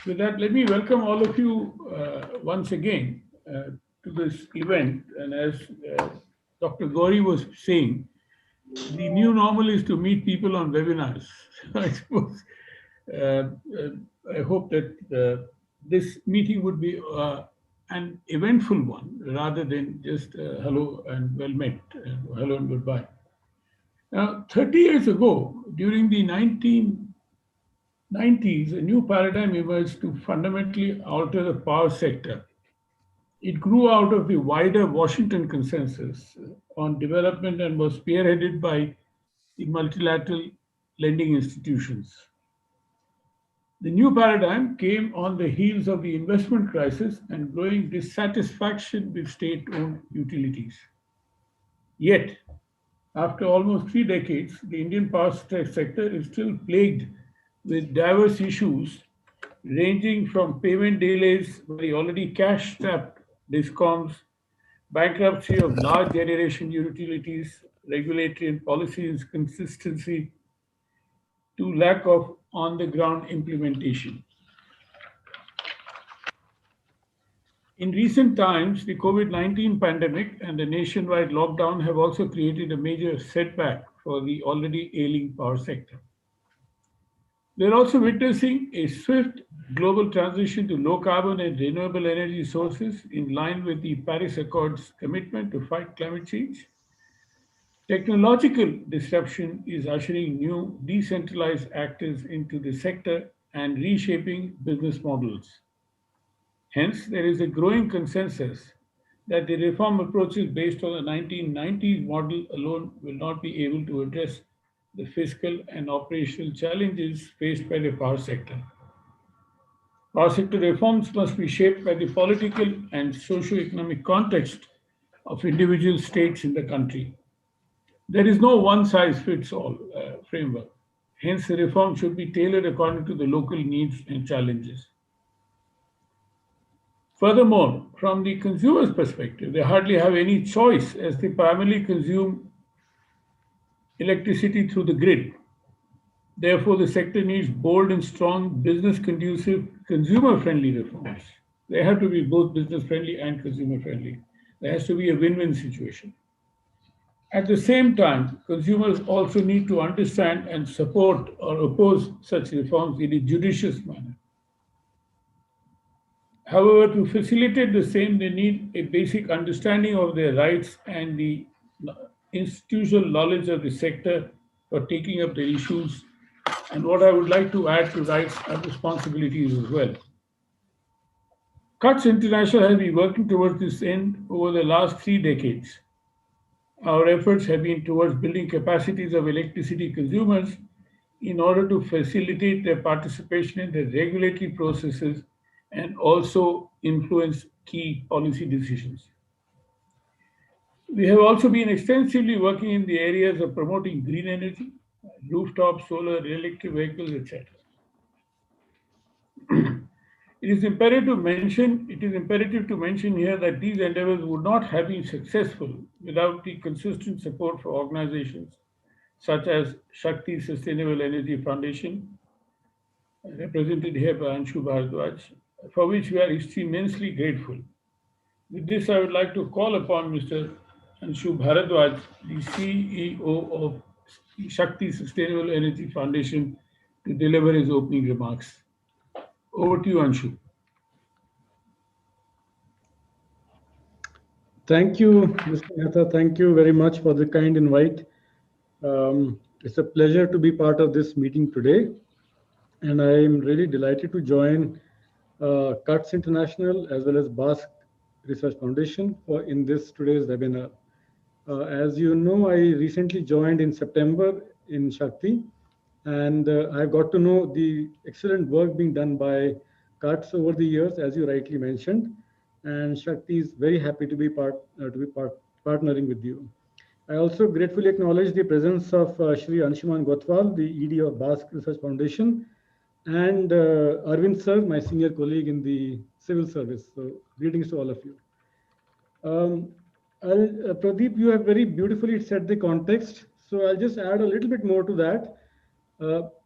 With that, let me welcome all of you once again to this event. And as Dr. Gauri was saying, the new normal is to meet people on webinars. I suppose, uh, uh, I hope that this meeting would be an eventful one rather than just hello and well met, hello and goodbye. Now, 30 years ago, during the 1990s, a new paradigm emerged to fundamentally alter the power sector. It grew out of the wider Washington consensus on development and was spearheaded by the multilateral lending institutions. The new paradigm came on the heels of the investment crisis and growing dissatisfaction with state owned utilities. Yet, after almost 3 decades, the Indian power sector is still plagued with diverse issues ranging from payment delays by the already cash strapped discoms, bankruptcy of large generation utilities, regulatory and policy inconsistency, to lack of on the ground implementation. In recent times, the COVID 19 pandemic and the nationwide lockdown have also created a major setback for the already ailing power sector. We are also witnessing a swift global transition to low carbon and renewable energy sources in line with the Paris Accords commitment to fight climate change. Technological disruption is ushering new decentralized actors into the sector and reshaping business models. Hence, there is a growing consensus that the reform approaches based on the 1990s model alone will not be able to address the fiscal and operational challenges faced by the power sector. Power sector reforms must be shaped by the political and socio-economic context of individual states in the country. There is no one size fits all framework. Hence, the reform should be tailored according to the local needs and challenges. Furthermore, from the consumer's perspective, they hardly have any choice as they primarily consume electricity through the grid. Therefore, the sector needs bold and strong, business conducive, consumer friendly reforms. They have to be both business friendly and consumer friendly. There has to be a win win situation. At the same time, consumers also need to understand and support or oppose such reforms in a judicious manner. However, to facilitate the same, they need a basic understanding of their rights and the institutional knowledge of the sector for taking up the issues. And what I would like to add to rights and responsibilities as well. Cuts International has been working towards this end over the last 3 decades. Our efforts have been towards building capacities of electricity consumers in order to facilitate their participation in the regulatory processes and also influence key policy decisions. We have also been extensively working in the areas of promoting green energy, rooftop solar, electric vehicles, etc. It is imperative to mention here that these endeavors would not have been successful without the consistent support for organizations such as Shakti Sustainable Energy Foundation, represented here by Anshu Bharadwaj, for which we are immensely grateful. With this, I would like to call upon Mr. Anshu Bharadwaj, the CEO of Shakti Sustainable Energy Foundation, to deliver his opening remarks. Over to you, Anshu. Thank you, Mr. Mehta. Thank you very much for the kind invite. It's a pleasure to be part of this meeting today, and I am really delighted to join CUTS International as well as Basque Research Foundation for in this today's webinar. As you know, I recently joined in September in Shakti, and I got to know the excellent work being done by CUTS over the years, as you rightly mentioned. And Shakti is very happy to be partnering with you. I also gratefully acknowledge the presence of Shri Anshuman Gotwal, the ED of Basque Research Foundation, and Arvind sir, my senior colleague in the civil service. So greetings to all of you. Pradeep, you have very beautifully set the context. So I'll just add a little bit more to that.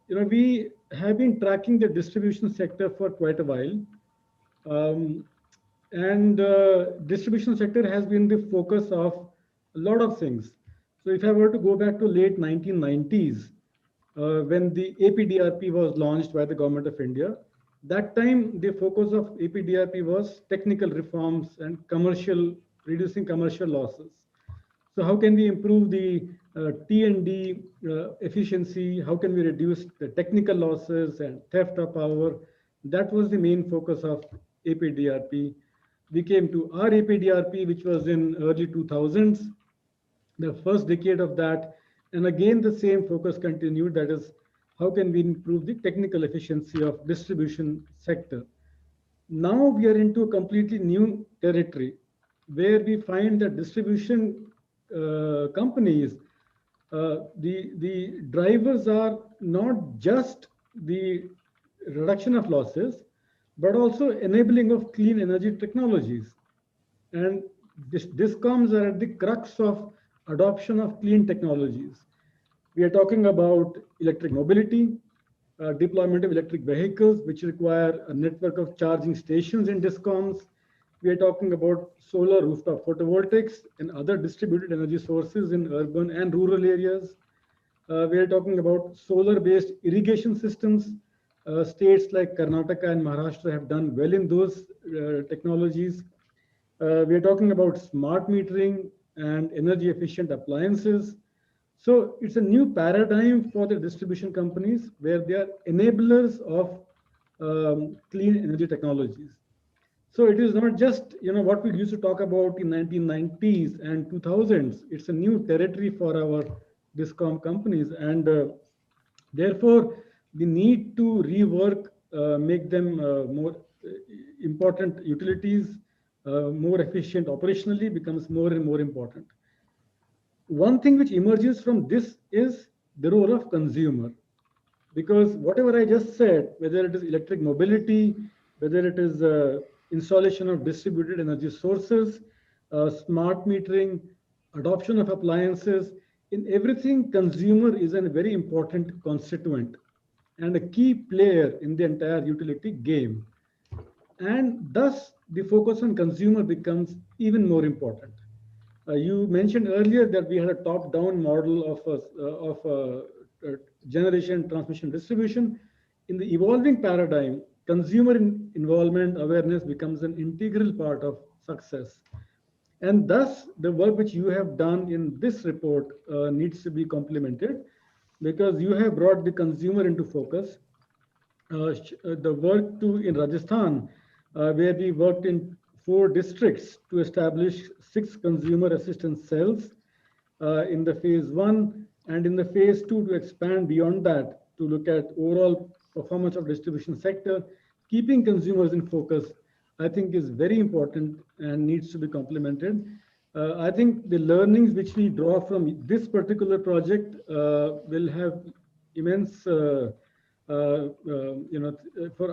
We have been tracking the distribution sector for quite a while. Um, and distribution sector has been the focus of a lot of things. So if I were to go back to late 1990s, when the APDRP was launched by the government of India, that time the focus of APDRP was technical reforms and reducing commercial losses. So how can we improve the T&D efficiency? How can we reduce the technical losses and theft of power? That was the main focus of APDRP. We came to our APDRP, which was in early 2000s, the first decade of that. And again, the same focus continued. That is, how can we improve the technical efficiency of distribution sector? Now we are into a completely new territory where we find that distribution companies, the drivers are not just the reduction of losses, but also enabling of clean energy technologies. And discoms are at the crux of adoption of clean technologies. We are talking about electric mobility, deployment of electric vehicles, which require a network of charging stations in discoms. We are talking about solar rooftop photovoltaics and other distributed energy sources in urban and rural areas. We are talking about solar-based irrigation systems. States like Karnataka and Maharashtra have done well in those technologies. We are talking about smart metering and energy efficient appliances. So it's a new paradigm for the distribution companies where they are enablers of clean energy technologies. So it is not just what we used to talk about in 1990s and 2000s. It's a new territory for our discom companies, and therefore we need to rework, make them more important utilities, more efficient operationally becomes more and more important. One thing which emerges from this is the role of consumer, because whatever I just said, whether it is electric mobility, whether it is installation of distributed energy sources, smart metering, adoption of appliances, in everything, consumer is a very important constituent and a key player in the entire utility game. And thus, the focus on consumer becomes even more important. You mentioned earlier that we had a top-down model of generation, transmission, distribution. In the evolving paradigm, consumer involvement awareness becomes an integral part of success. And thus, the work which you have done in this report needs to be complemented, because you have brought the consumer into focus. The work too in Rajasthan, where we worked in 4 districts to establish 6 consumer assistance cells in the phase 1, and in the phase 2 to expand beyond that to look at overall performance of distribution sector. Keeping consumers in focus, I think, is very important and needs to be complemented. I think the learnings which we draw from this particular project will have immense for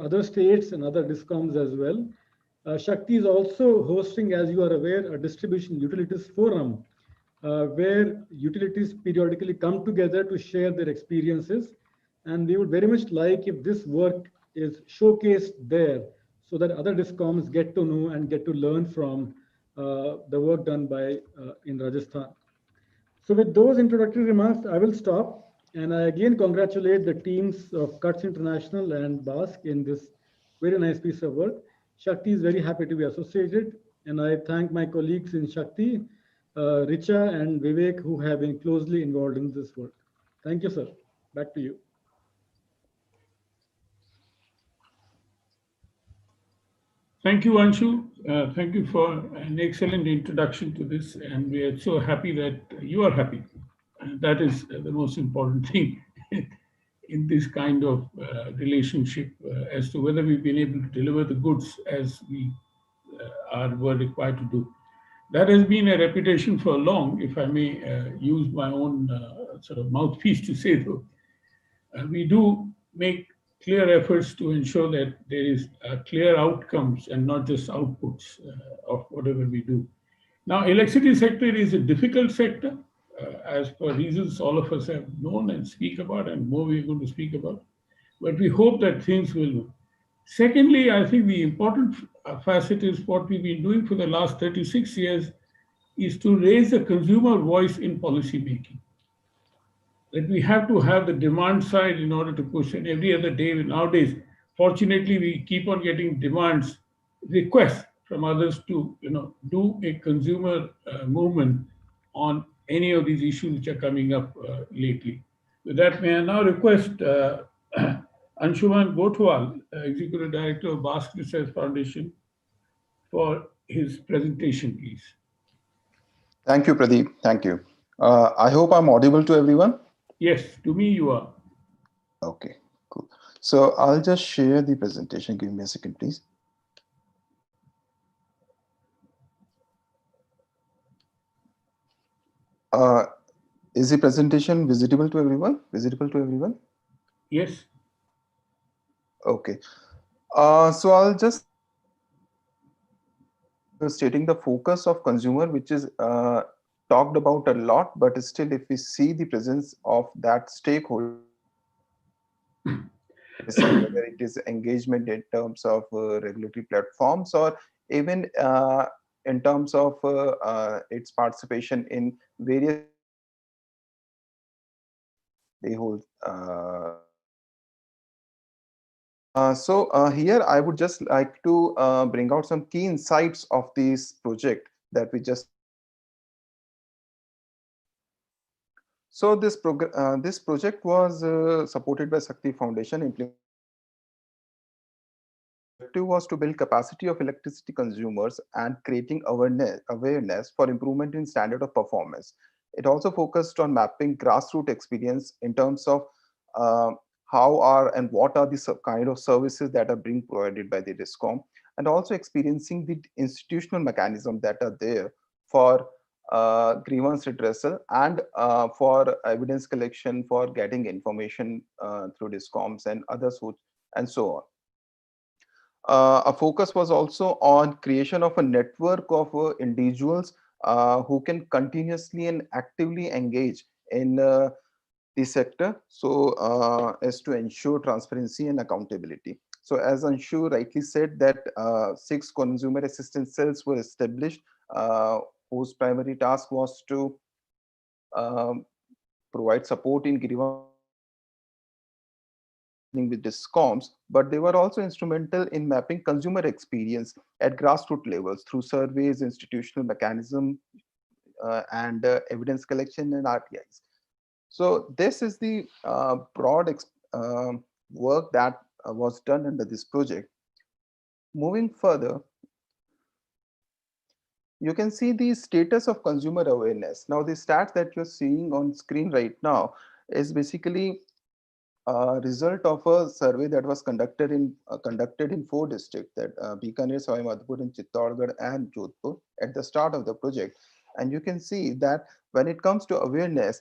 other states and other discoms as well. Shakti is also hosting, as you are aware, a distribution utilities forum where utilities periodically come together to share their experiences. And we would very much like if this work is showcased there so that other discoms get to know and get to learn from the work done by in Rajasthan. So with those introductory remarks, I will stop. And I again congratulate the teams of CUTS International and BASC in this very nice piece of work. Shakti is very happy to be associated. And I thank my colleagues in Shakti, Richa and Vivek, who have been closely involved in this work. Thank you, sir. Back to you. Thank you, Anshu. Thank you for an excellent introduction to this. And we are so happy that you are happy. And that is the most important thing in this kind of relationship as to whether we've been able to deliver the goods as we were required to do. That has been a reputation for long, if I may use my own sort of mouthpiece to say so. We do make clear efforts to ensure that there is clear outcomes and not just outputs of whatever we do. Now, electricity sector is a difficult sector, as per reasons all of us have known and speak about, and more we're going to speak about. but we hope that things will move. Secondly, I think the important facet is what we've been doing for the last 36 years is to raise the consumer voice in policy making. That we have to have the demand side in order to push. And every other day nowadays, fortunately, we keep on getting demands, requests from others to do a consumer movement on any of these issues which are coming up lately. With that, may I now request Anshuman Gotwal, Executive Director of Basque Research Foundation, for his presentation, please. Thank you, Pradeep. Thank you. I hope I'm audible to everyone. Yes, to me you are. Okay, cool. So I'll just share the presentation. Give me a second, please. Is the presentation visible to everyone? Visible to everyone? Yes. Okay. So I'll just stating the focus of consumer, which is talked about a lot, but still, if we see the presence of that stakeholder, whether it is engagement in terms of regulatory platforms or even in terms of its participation in various they hold. So here I would just like to bring out some key insights of this project that we just. So this project was supported by Sakti Foundation. Objective was to build capacity of electricity consumers and creating awareness for improvement in standard of performance. It also focused on mapping grassroots experience in terms of uh, how are and what are the kind of services that are being provided by the DISCOM, and also experiencing the institutional mechanism that are there for grievance redressal and for evidence collection, for getting information through DISCOMs and others, and so on. A focus was also on creation of a network of individuals who can continuously and actively engage in the sector, so as to ensure transparency and accountability. So as Anshu rightly said, that 6 consumer assistance cells were established, whose primary task was to um, provide support in grievance with DISCOMs, but they were also instrumental in mapping consumer experience at grassroots levels through surveys, institutional mechanism, and evidence collection and RTIs. So this is the broad work that was done under this project. Moving further, you can see the status of consumer awareness. Now, the stats that you're seeing on screen right now is basically result of a survey that was conducted in 4 districts, that Bikaner, Savai Madhopur, and Chittorgarh and Jodhpur at the start of the project. And you can see that when it comes to awareness,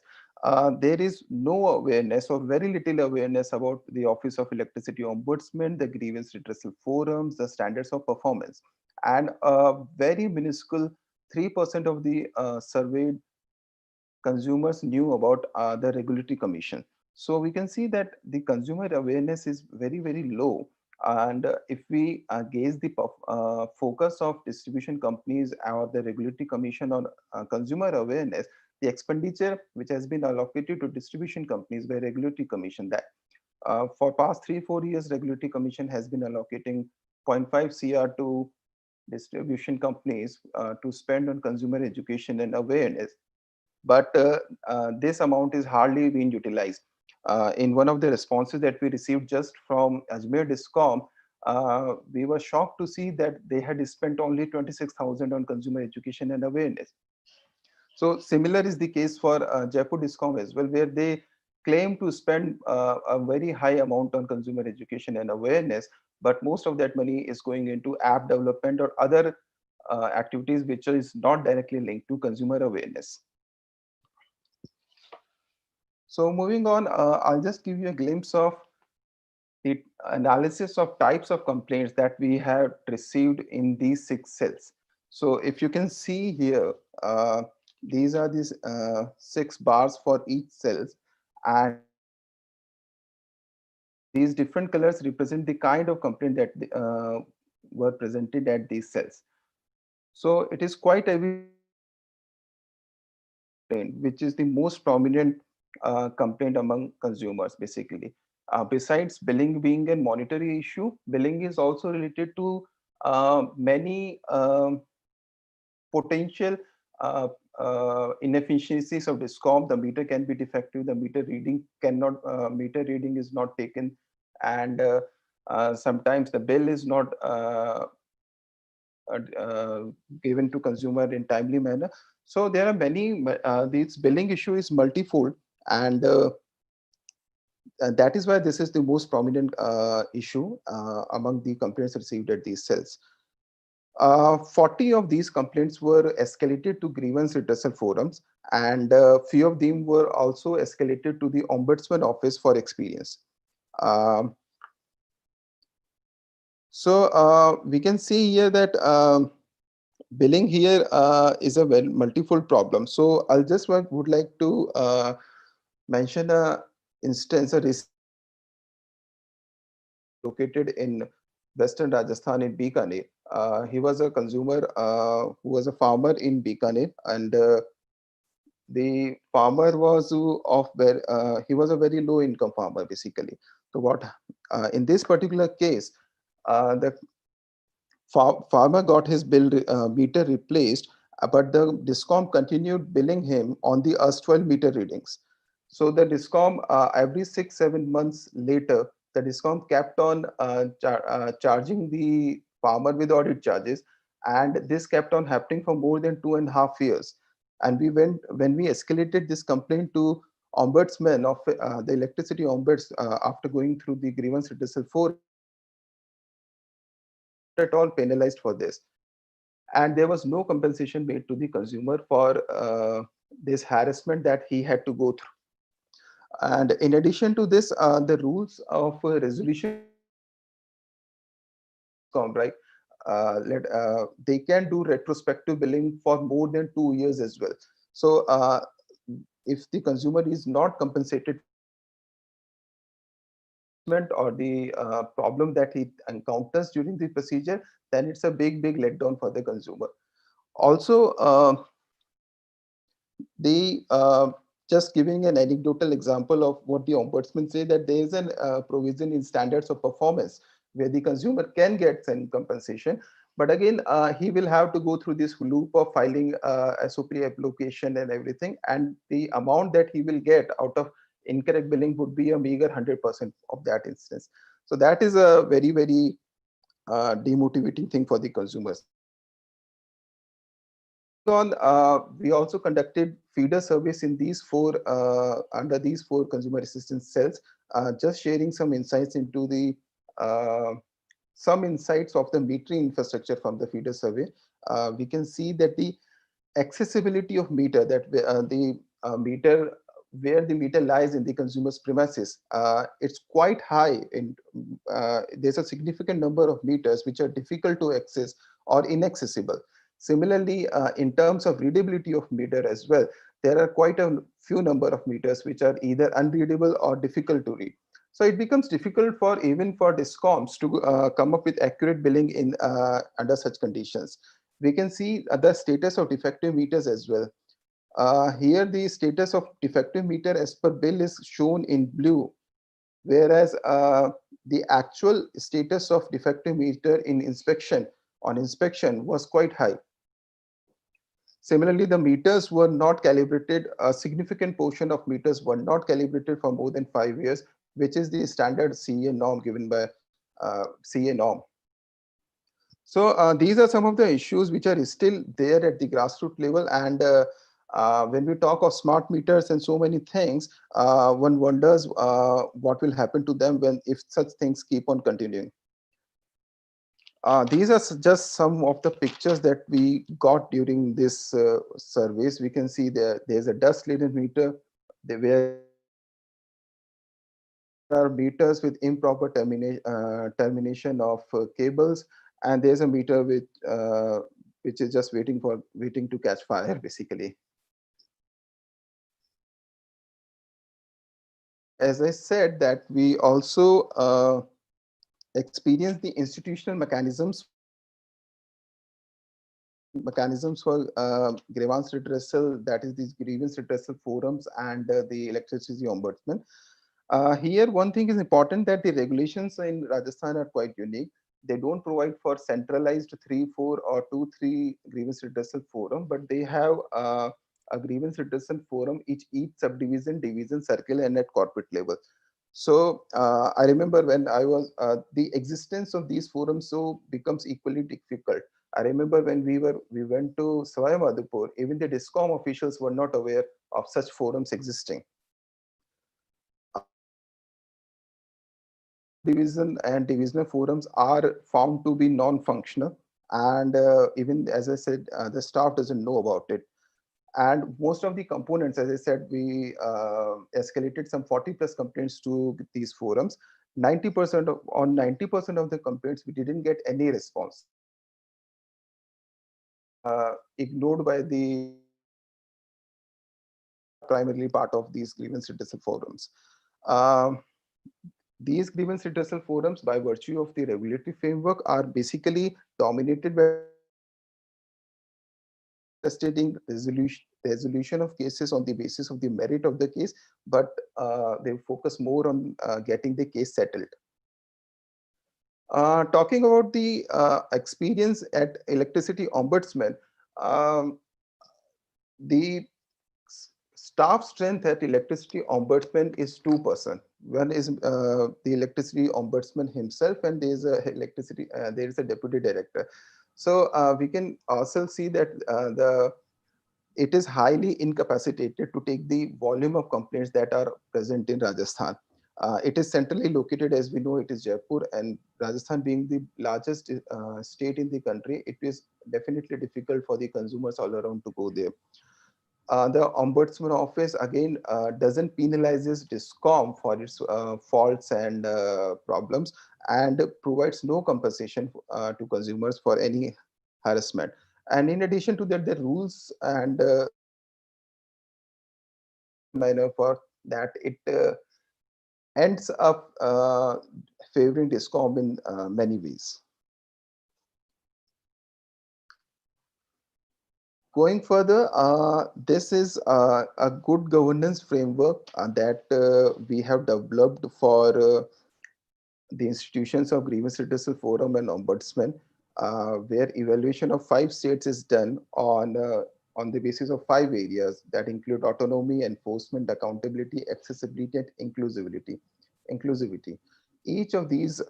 there is no awareness or very little awareness about the Office of Electricity Ombudsman, the grievance redressal forums, the standards of performance, and a very minuscule 3% of the surveyed consumers knew about the regulatory commission. So we can see that the consumer awareness is very, very low. And if we gauge the focus of distribution companies or the regulatory commission on consumer awareness, the expenditure which has been allocated to distribution companies by regulatory commission, that for past 3-4 years, regulatory commission has been allocating 0.5 CR to distribution companies to spend on consumer education and awareness, but this amount is hardly being utilized. In one of the responses that we received just from Ajmer Discom, we were shocked to see that they had spent only 26,000 on consumer education and awareness. So similar is the case for Jaipur Discom as well, where they claim to spend a very high amount on consumer education and awareness, but most of that money is going into app development or other activities which is not directly linked to consumer awareness. So moving on, I'll just give you a glimpse of the analysis of types of complaints that we have received in these 6 cells. So if you can see here, these are these 6 bars for each cells, and these different colors represent the kind of complaint that were presented at these cells. So it is quite evident which is the most prominent complaint among consumers basically. Besides billing being a monetary issue, billing is also related to many potential uh, inefficiencies of DISCOM. The meter can be defective, the meter reading is not taken, and sometimes the bill is not given to consumer in timely manner. So there are many, this billing issue is multifold, and that is why this is the most prominent issue among the complaints received at these cells. 40 of these complaints were escalated to grievance redressal forums, and few of them were also escalated to the Ombudsman Office for experience. Um, so we can see here that billing here is a very multifold problem. So I'll just would like to mention a instance, a located in Western Rajasthan in Bikaner. He was a consumer who was a farmer in Bikaner, and the farmer was he was a very low income farmer basically. So what in this particular case, the farmer got his meter replaced, but the DISCOM continued billing him on the erstwhile meter readings. So the DISCOM every 6-7 months later, the DISCOM kept on charging the farmer with audit charges, and this kept on happening for more than 2.5 years. And when we escalated this complaint to ombudsman of the electricity ombuds after going through the grievance redressal forum, at all penalized for this, and there was no compensation made to the consumer for this harassment that he had to go through. And in addition to this, the rules of resolution, right, they can do retrospective billing for more than 2 years as well. So if the consumer is not compensated or the problem that he encounters during the procedure, then it's a big letdown for the consumer. Also, just giving an anecdotal example of what the ombudsman say, that there is a provision in standards of performance where the consumer can get some compensation, but again he will have to go through this loop of filing SOP application and everything, and the amount that he will get out of incorrect billing would be a meager 100% of that instance. So that is a very demotivating thing for the consumers. We also conducted feeder service in these under these four consumer assistance cells, just sharing some insights into the some insights of the metering infrastructure from the feeder survey. We can see that the accessibility of meter, that the meter where the meter lies in the consumer's premises, it's quite high. There's a significant number of meters which are difficult to access or inaccessible. Similarly, in terms of readability of meter as well, there are quite a few number of meters which are either unreadable or difficult to read. So it becomes difficult for even for DISCOMs to come up with accurate billing in under such conditions. We can see the status of defective meters as well. Here the status of defective meter as per bill is shown in blue, whereas the actual status of defective meter in inspection was quite high. Similarly, the meters were not calibrated. A significant portion of meters were not calibrated for more than 5 years, which is the standard CA norm given by CA norm. So these are some of the issues which are still there at the grassroots level. And when we talk of smart meters and so many things, one wonders what will happen to them if such things keep on continuing. These are just some of the pictures that we got during this surveys. We can see there's a dust laden meter, where there are meters with improper termination of cables, and there's a meter with which is just waiting to catch fire basically. as I said, that we also experience the institutional mechanisms for grievance redressal, that is these grievance redressal forums and the electricity ombudsman. Here, one thing is important, that the regulations in Rajasthan are quite unique. They don't provide for centralized 3-4 or 2-3 grievance redressal forum, but they have a grievance redressal forum each subdivision, division, circle, and at corporate level. So I remember when I was the existence of these forums so becomes equally difficult. I remember when we went to Savai Madhopur, even the DISCOM officials were not aware of such forums existing. Division and divisional forums are found to be non-functional, and even as I said, the staff doesn't know about it. And most of the components, as I said, we escalated some 40 plus complaints to these forums. 90% of on 90% of the complaints, we didn't get any response. Ignored by the primarily part of these grievance redressal forums. Um, these grievance redressal forums, by virtue of the regulatory framework, are basically dominated by stating resolution of cases on the basis of the merit of the case, but they focus more on getting the case settled. Talking about the experience at Electricity Ombudsman, um, the staff strength at Electricity Ombudsman is 2%. One is the Electricity Ombudsman himself, and there is a deputy director. So we can also see that it is highly incapacitated to take the volume of complaints that are present in Rajasthan. It is centrally located, as we know, it is Jaipur, and Rajasthan being the largest state in the country, it is definitely difficult for the consumers all around to go there. The Ombudsman office again doesn't penalizes DISCOM for its faults and problems, and provides no compensation to consumers for any harassment. And in addition to that, the rules and manner for that, it ends up favoring DISCOM in many ways. Going further, this is a good governance framework that we have developed for the institutions of Grievance Redressal Forum and Ombudsman, where evaluation of 5 states is done on the basis of 5 areas that include autonomy, enforcement, accountability, accessibility, and inclusivity. Each of these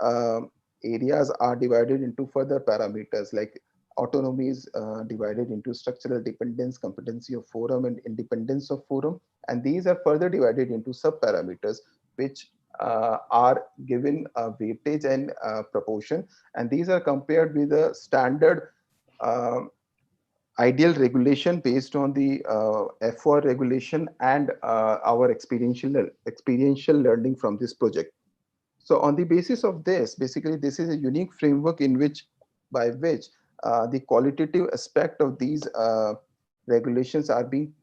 areas are divided into further parameters, like autonomy is divided into structural dependence, competency of forum, and independence of forum. And these are further divided into sub-parameters, which are given a weightage and proportion. And these are compared with the standard ideal regulation based on the F4 regulation and our experiential learning from this project. So on the basis of this, basically this is a unique framework in which by which the qualitative aspect of these regulations have been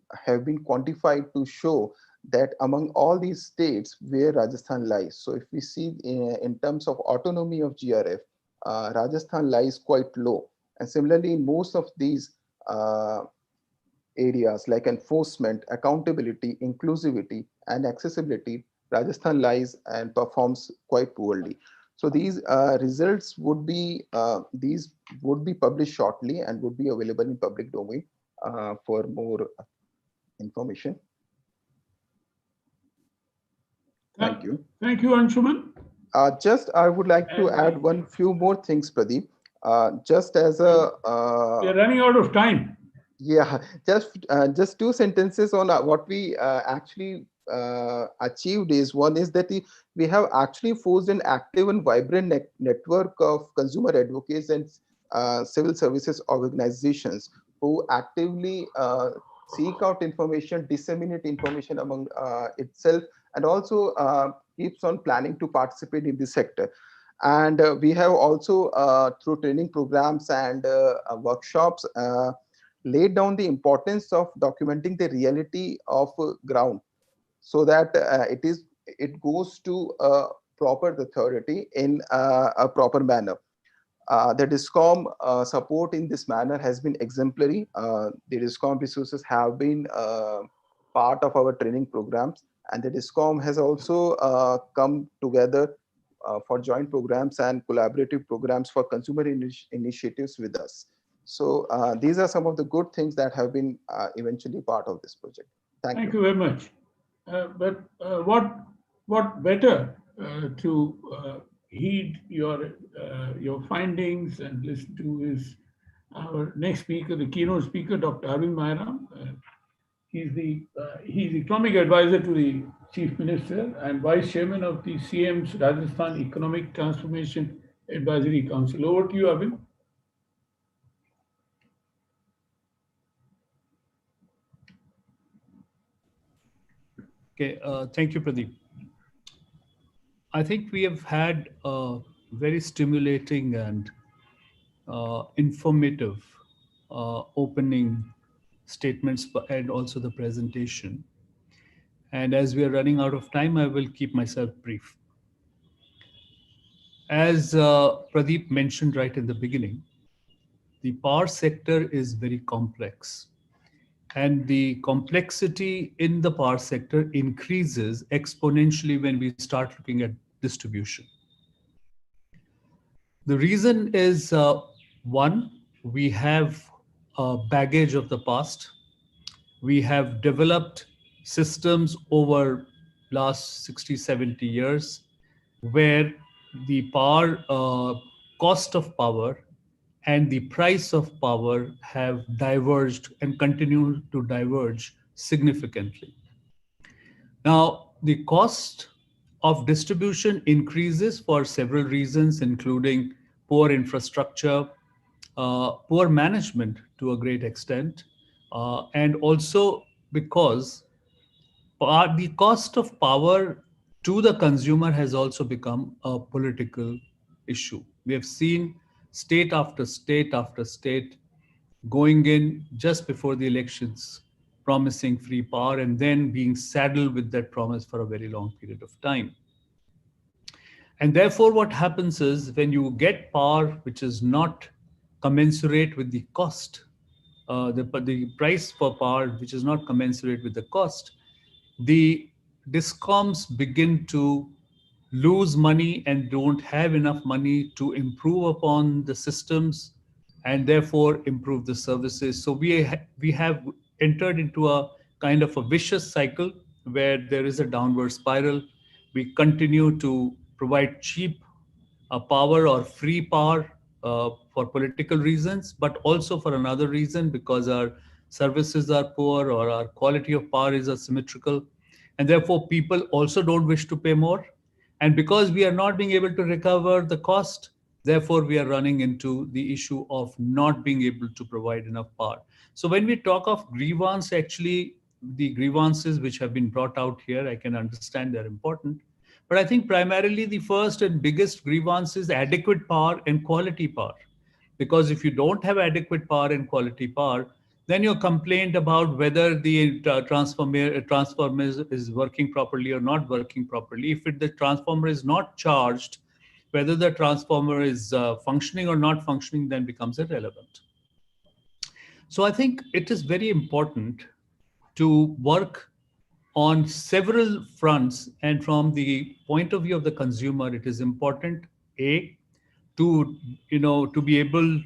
quantified to show that among all these states where Rajasthan lies. So if we see in terms of autonomy of GRF, Rajasthan lies quite low. And similarly, in most of these uh, areas like enforcement, accountability, inclusivity, and accessibility, Rajasthan lies and performs quite poorly. So these would be published shortly and would be available in public domain for more information. Thank you. Thank you, Anshuman. Just I would like to add one few more things, Pradeep. Just as a we are running out of time. Yeah, just 2 sentences on what we actually achieved is, one is that we have actually forged an active and vibrant network of consumer advocates and civil services organizations who actively seek out information, disseminate information among itself, and also keeps on planning to participate in this sector. And we have also, through training programs and workshops, laid down the importance of documenting the reality of ground, so that it is it goes to a proper authority in a proper manner. The DISCOM support in this manner has been exemplary. The DISCOM resources have been part of our training programs, and the DISCOM has also come together for joint programs and collaborative programs for consumer initiatives with us. So these are some of the good things that have been eventually part of this project. Thank Thank you. you very much. But what better to heed your findings and listen to is our next speaker, the keynote speaker, Dr. Arvind Mairam. He's the economic advisor to the Chief Minister and Vice Chairman of the CM's Rajasthan Economic Transformation Advisory Council. Over to you, Arvind. Okay, thank you, Pradeep. I think we have had a very stimulating and informative opening statements and also the presentation. And as we are running out of time, I will keep myself brief. As Pradeep mentioned right in the beginning, the power sector is very complex. And the complexity in the power sector increases exponentially when we start looking at distribution. The reason is one, we have a baggage of the past. We have developed systems over last 60, 70 years where the power cost of power and the price of power have diverged and continue to diverge significantly. Now, the cost of distribution increases for several reasons, including poor infrastructure, poor management to a great extent, and also because the cost of power to the consumer has also become a political issue. We have seen state after state after state going in just before the elections, promising free power and then being saddled with that promise for a very long period of time. And therefore, what happens is when you get power which is not commensurate with the cost, the price for power which is not commensurate with the cost, the discoms begin to lose money and don't have enough money to improve upon the systems and therefore improve the services. So we have entered into a kind of a vicious cycle where there is a downward spiral. We continue to provide cheap power or free power for political reasons, but also for another reason because our services are poor or our quality of power is asymmetrical. And therefore, people also don't wish to pay more. And because we are not being able to recover the cost, therefore, we are running into the issue of not being able to provide enough power. So when we talk of grievance, actually, the grievances which have been brought out here, I can understand they're important. But I think primarily the first and biggest grievance is adequate power and quality power. Because if you don't have adequate power and quality power, then your complaint about whether the transformer is working properly or not working properly, if the transformer is not charged, whether the transformer is functioning or not functioning, then becomes irrelevant. So I think it is very important to work on several fronts, and from the point of view of the consumer, it is important to be able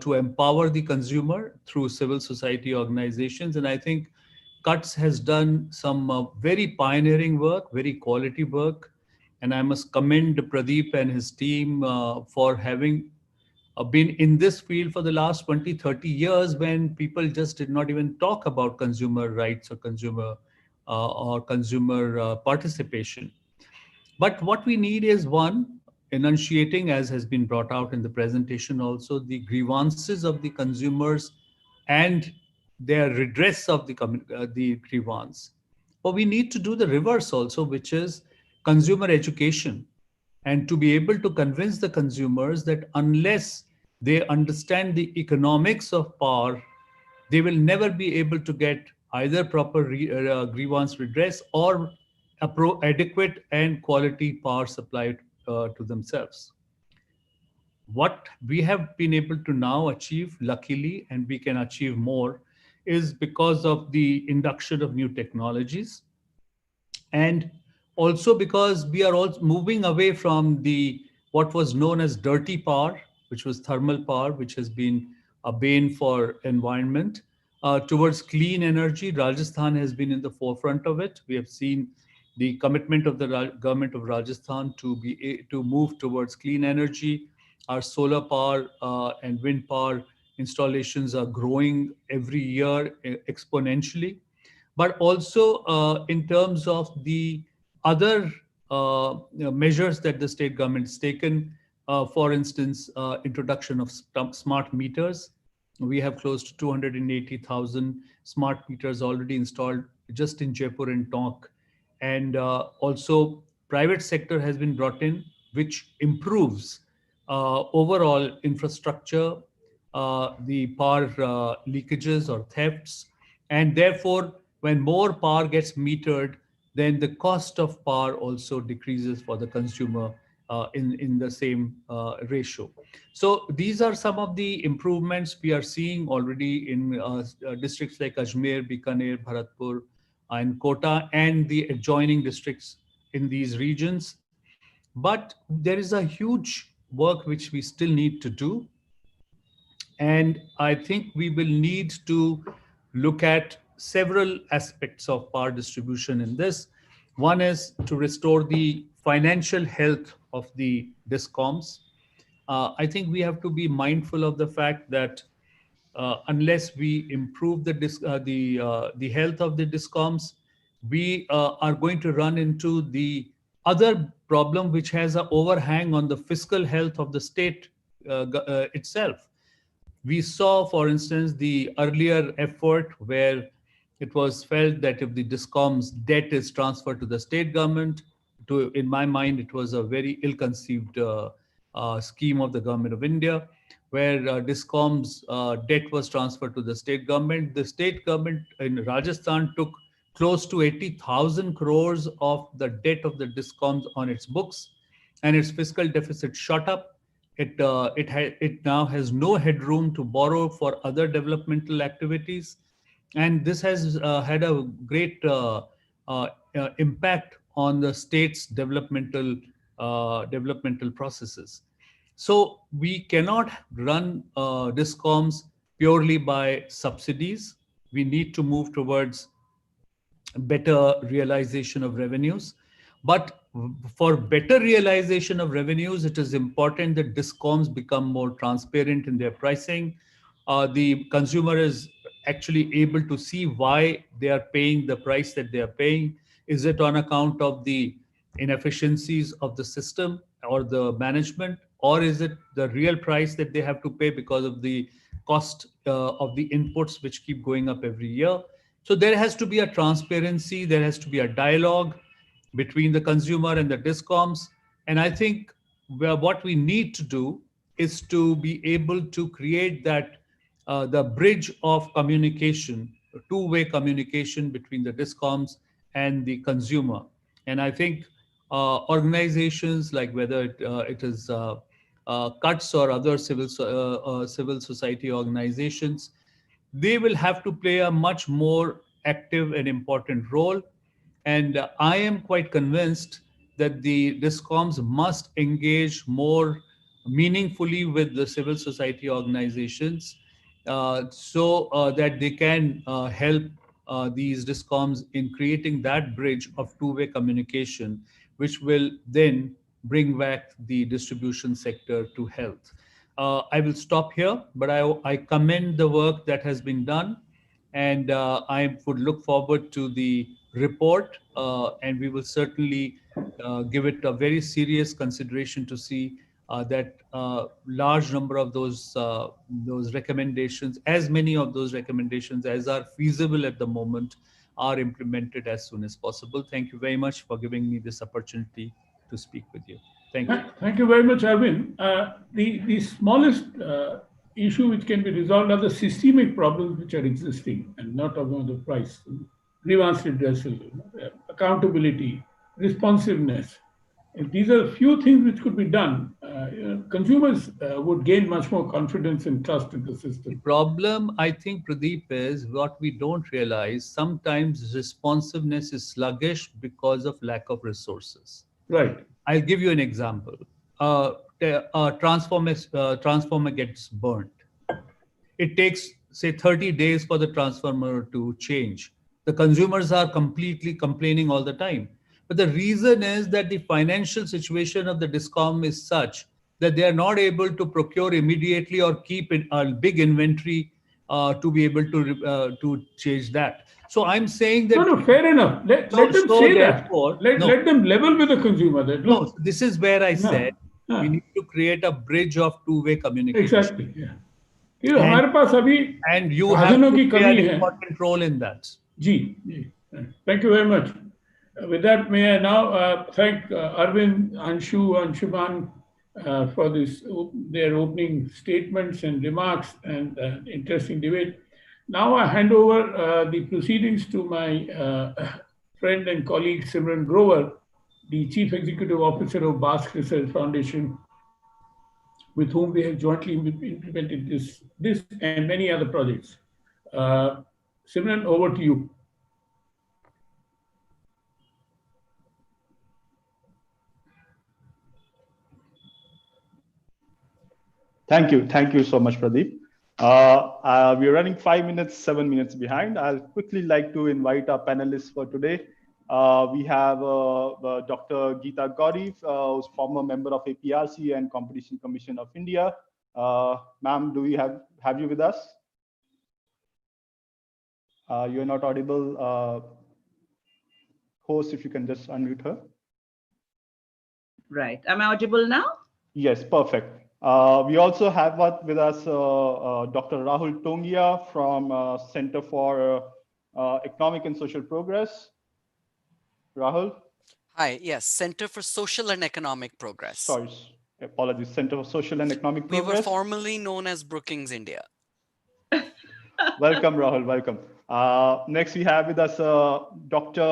to empower the consumer through civil society organizations. And I think CUTS has done some very pioneering work, very quality work, and I must commend Pradeep and his team for having been in this field for the last 20, 30 years when people just did not even talk about consumer rights or consumer participation. But what we need is one, enunciating, as has been brought out in the presentation also, the grievances of the consumers and their redress of the grievance. But we need to do the reverse also, which is consumer education, and to be able to convince the consumers that unless they understand the economics of power, they will never be able to get either proper grievance redress or adequate and quality power supply to themselves. What we have been able to now achieve, luckily, and we can achieve more, is because of the induction of new technologies, and also because we are all moving away from the what was known as dirty power, which was thermal power, which has been a bane for environment, towards clean energy. Rajasthan has been in the forefront of it. We have seen the commitment of the government of Rajasthan to move towards clean energy. Our solar power and wind power installations are growing every year exponentially, but also in terms of the other measures that the state government has taken. For instance, introduction of smart meters. We have close to 280,000 smart meters already installed just in Jaipur and Tonk. And also private sector has been brought in, which improves overall infrastructure, the power leakages or thefts, and therefore when more power gets metered, then the cost of power also decreases for the consumer in the same ratio. So these are some of the improvements we are seeing already in districts like Ajmer, Bikaner, Bharatpur, and Kota, and the adjoining districts in these regions. But there is a huge work which we still need to do. And I think we will need to look at several aspects of power distribution in this. One is to restore the financial health of the discoms. I think we have to be mindful of the fact that unless we improve the health of the discoms, we are going to run into the other problem, which has an overhang on the fiscal health of the state itself. We saw, for instance, the earlier effort where it was felt that if the discom's debt is transferred to the state government, in my mind, it was a very ill-conceived scheme of the government of India, where discom's debt was transferred to the state government. The state government in Rajasthan took close to 80,000 crores of the debt of the discoms on its books, and its fiscal deficit shot up. It now has no headroom to borrow for other developmental activities, and this has had a great impact on the state's developmental processes. So we cannot run discoms purely by subsidies. We need to move towards better realization of revenues. But for better realization of revenues, it is important that discoms become more transparent in their pricing. The consumer is actually able to see why they are paying the price that they are paying. Is it on account of the inefficiencies of the system or the management, or is it the real price that they have to pay because of the cost of the inputs which keep going up every year? So there has to be a transparency, there has to be a dialogue between the consumer and the discoms. And I think what we need to do is to be able to create that the bridge of communication, two-way communication between the discoms and the consumer. And I think organizations like whether it is CUTS or other civil society organizations, they will have to play a much more active and important role. And I am quite convinced that the discoms must engage more meaningfully with the civil society organizations so that they can help these discoms in creating that bridge of two-way communication, which will then bring back the distribution sector to health. I will stop here, but I commend the work that has been done, and I would look forward to the report, and we will certainly give it a very serious consideration to see that large number of those recommendations, as many of those recommendations as are feasible at the moment, are implemented as soon as possible. Thank you very much for giving me this opportunity to speak with you. Thank you. Thank you very much, Arvind. The smallest issue which can be resolved are the systemic problems which are existing, and not about the price. grievance redressal, accountability, responsiveness. If these are a few things which could be done, consumers would gain much more confidence and trust in the The system. problem, I think, Pradeep, is what we don't realize. Sometimes responsiveness is sluggish because of lack of resources. Right. I'll give you an example. Transformer gets burnt. It takes, say, 30 days for the transformer to change. The consumers are completely complaining all the time. But the reason is that the financial situation of the discom is such that they are not able to procure immediately or keep a big inventory to be able to change that. So I'm saying No, that. no, fair enough. Let them So say that. therefore, no, Let them level with the consumer that, no. look, This is where I yeah, said we yeah, need to create a bridge of two-way communication, exactly. Yeah. ये and हमारे पास अभी you have साधनों to की play कमी an है. important role in that. Ji, ji. Thank you very much. With that, may I now thank Arvind, Anshu, Anshuman for their opening statements and remarks and interesting debate. Now I hand over the proceedings to my friend and colleague Simran Grover, the Chief Executive Officer of Basque Research Foundation, with whom we have jointly implemented this and many other projects. Simran, over to you. Thank you. Thank you so much, Pradeep. We're running 5 minutes, 7 minutes behind. I'll quickly like to invite our panelists for today. We have Dr. Geeta Gauri, who's former member of APRC and Competition Commission of India. Ma'am, do we have you with us? You're not audible. Host, if you can just unmute her. Right. Am I audible now? Yes, perfect. We also have with us Dr. Rahul Tongia from Center for Economic and Social Progress. Rahul? Hi, yes, Center for Social and Economic Progress. Sorry, apologies. Center for Social and Economic Progress. We were formerly known as Brookings India. Welcome, Rahul, welcome. Next, we have with us Dr.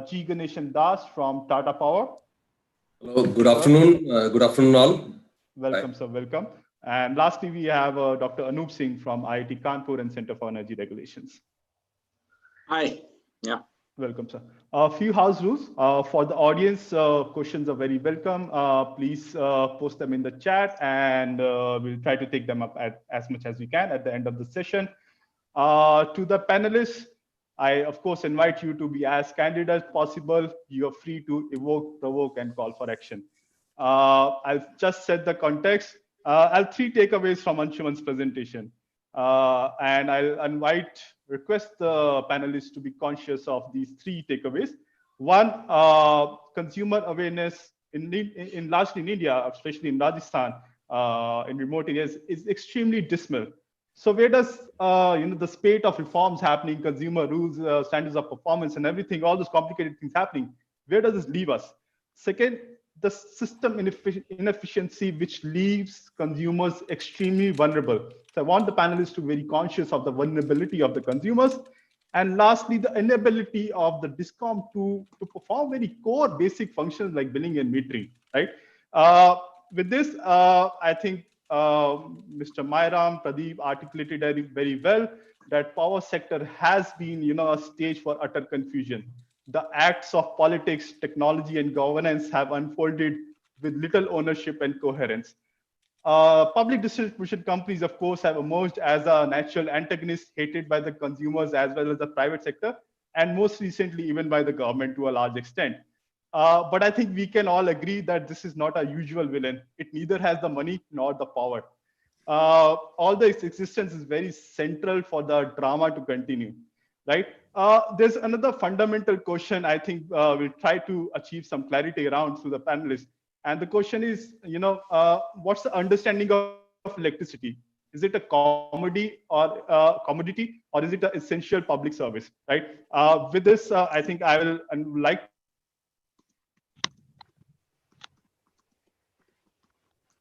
G. Ganeshan Das from Tata Power. Hello, good afternoon. Good afternoon, all. Welcome, sir. Welcome. And lastly, we have Dr. Anup Singh from IIT Kanpur and Center for Energy Regulations. Hi. Yeah. Welcome, sir. A few house rules for the audience. Questions are very welcome. Please post them in the chat, and we'll try to take them up as much as we can at the end of the session. To the panelists, I, of course, invite you to be as candid as possible. You are free to evoke, provoke, and call for action. I'll just set the context. I'll have 3 takeaways from Anshuman's presentation. And I'll request the panelists to be conscious of these 3 takeaways. One, consumer awareness largely in India, especially in Rajasthan, in remote areas, is extremely dismal. So where does the spate of reforms happening, consumer rules, standards of performance, and everything, all those complicated things happening, where does this leave us? Second, the system inefficiency, which leaves consumers extremely vulnerable. So I want the panelists to be very conscious of the vulnerability of the consumers. And lastly, the inability of the DISCOM to perform very core basic functions like billing and metering, right? With this, I think Mr. Mairam, Pradeep articulated very well that power sector has been, a stage for utter confusion. The acts of politics, technology, and governance have unfolded with little ownership and coherence. Public distribution companies, of course, have emerged as a natural antagonist hated by the consumers as well as the private sector, and most recently, even by the government to a large extent. But I think we can all agree that this is not a usual villain. It neither has the money nor the power. Although its existence is very central for the drama to continue, right? There's another fundamental question I think we'll try to achieve some clarity around through the panelists. And the question is, what's the understanding of electricity? Is it a commodity or is it an essential public service, right? With this, I think I will like.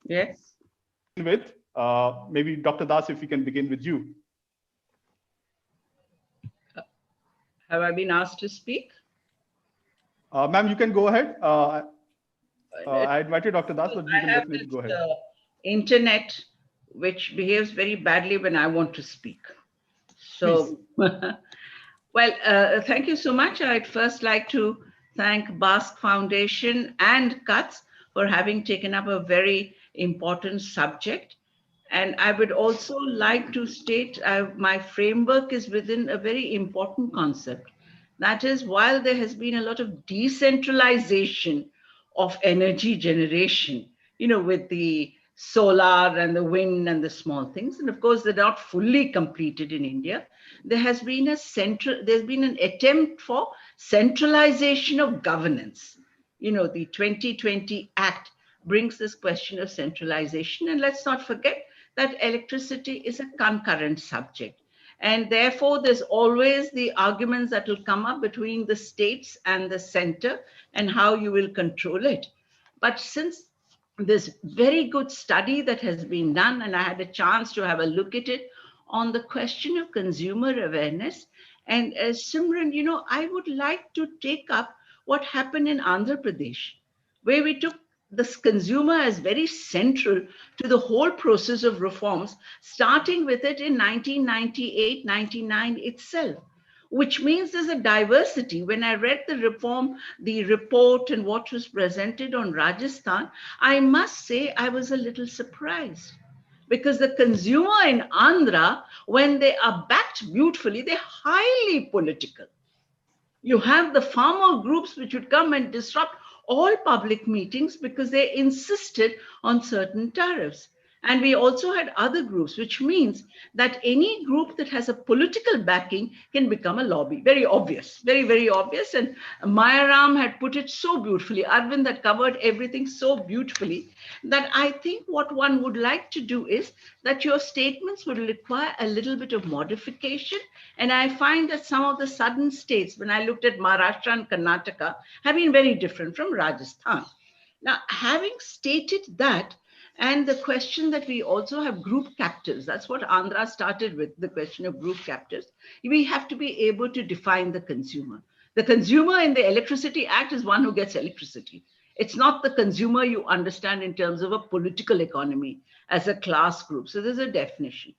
Yes. With maybe Dr. Das, if we can begin with you. Have I been asked to speak? Ma'am, you can go ahead. I invited Dr. Das, but you I can have definitely this go ahead. internet which behaves very badly when I want to speak. So, well, thank you so much. I'd first like to thank Basque Foundation and CUTS for having taken up a very important subject. And I would also like to state my framework is within a very important concept. That is, while there has been a lot of decentralization of energy generation, with the solar and the wind and the small things, and of course they're not fully completed in India, there's been an attempt for centralization of governance. The 2020 Act brings this question of centralization, and let's not forget that electricity is a concurrent subject. And therefore, there's always the arguments that will come up between the states and the center and how you will control it. But since this very good study that has been done, and I had a chance to have a look at it on the question of consumer awareness, and Simran, I would like to take up what happened in Andhra Pradesh, where we took this consumer as very central to the whole process of reforms, starting with it in 1998, 99 itself, which means there's a diversity. When I read the report and what was presented on Rajasthan, I must say I was a little surprised. Because the consumer in Andhra, when they are backed beautifully, they're highly political. You have the farmer groups which would come and disrupt all public meetings because they insisted on certain tariffs. And we also had other groups, which means that any group that has a political backing can become a lobby. Very obvious, very, very obvious. And Mayaram had put it so beautifully. Arvind had covered everything so beautifully that I think what one would like to do is that your statements would require a little bit of modification. And I find that some of the southern states, when I looked at Maharashtra and Karnataka, have been very different from Rajasthan. Now, having stated that, and the question that we also have group captives, that's what Andhra started with, the question of group captives. We have to be able to define the consumer. The consumer in the Electricity Act is one who gets electricity. It's not the consumer you understand in terms of a political economy as a class group. So there's a definition.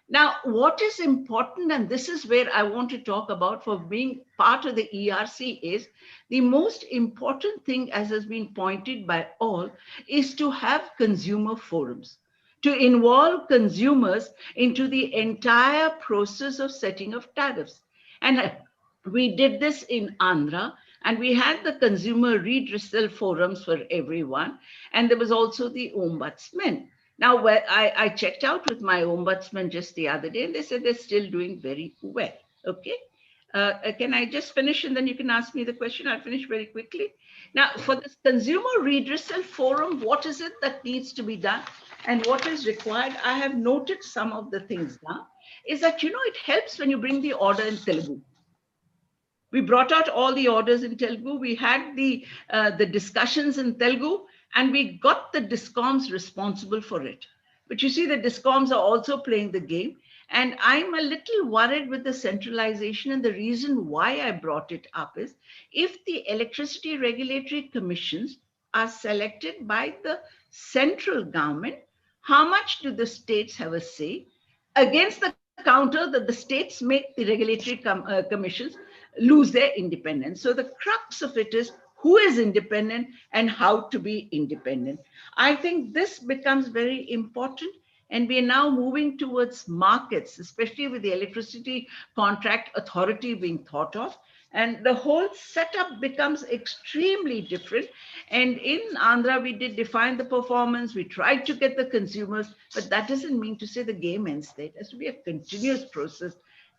Now, what is important, and this is where I want to talk about for being part of the ERC, is the most important thing, as has been pointed by all, is to have consumer forums, to involve consumers into the entire process of setting of tariffs. And we did this in Andhra, and we had the consumer redressal forums for everyone. And there was also the ombudsman. Now, where I checked out with my ombudsman just the other day, and they said they're still doing very well. Okay. Can I just finish and then you can ask me the question? I'll finish very quickly. Now, for this consumer redressal forum, what is it that needs to be done and what is required? I have noted some of the things now. Is that, it helps when you bring the order in Telugu. We brought out all the orders in Telugu. We had the discussions in Telugu. And we got the DISCOMs responsible for it. But you see, the DISCOMs are also playing the game. And I'm a little worried with the centralization. And the reason why I brought it up is if the electricity regulatory commissions are selected by the central government, how much do the states have a say? Against the counter that the states make the regulatory commissions lose their independence. So the crux of it is who is independent and how to be independent. I think this becomes very important, and we are now moving towards markets, especially with the electricity contract authority being thought of, and the whole setup becomes extremely different. And in Andhra, we did define the performance, we tried to get the consumers, but that doesn't mean to say the game ends there. It has to be a continuous process.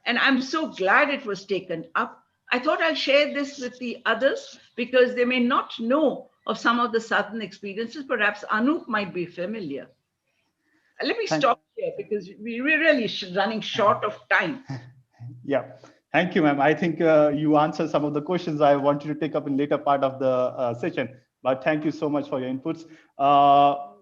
And I'm so glad it was taken up. I thought I'll share this with the others because they may not know of some of the southern experiences. Perhaps Anup might be familiar. Let me stop here because we're really running short of time. Yeah, thank you, ma'am. I think you answered some of the questions I wanted to take up in later part of the session, but thank you so much for your inputs.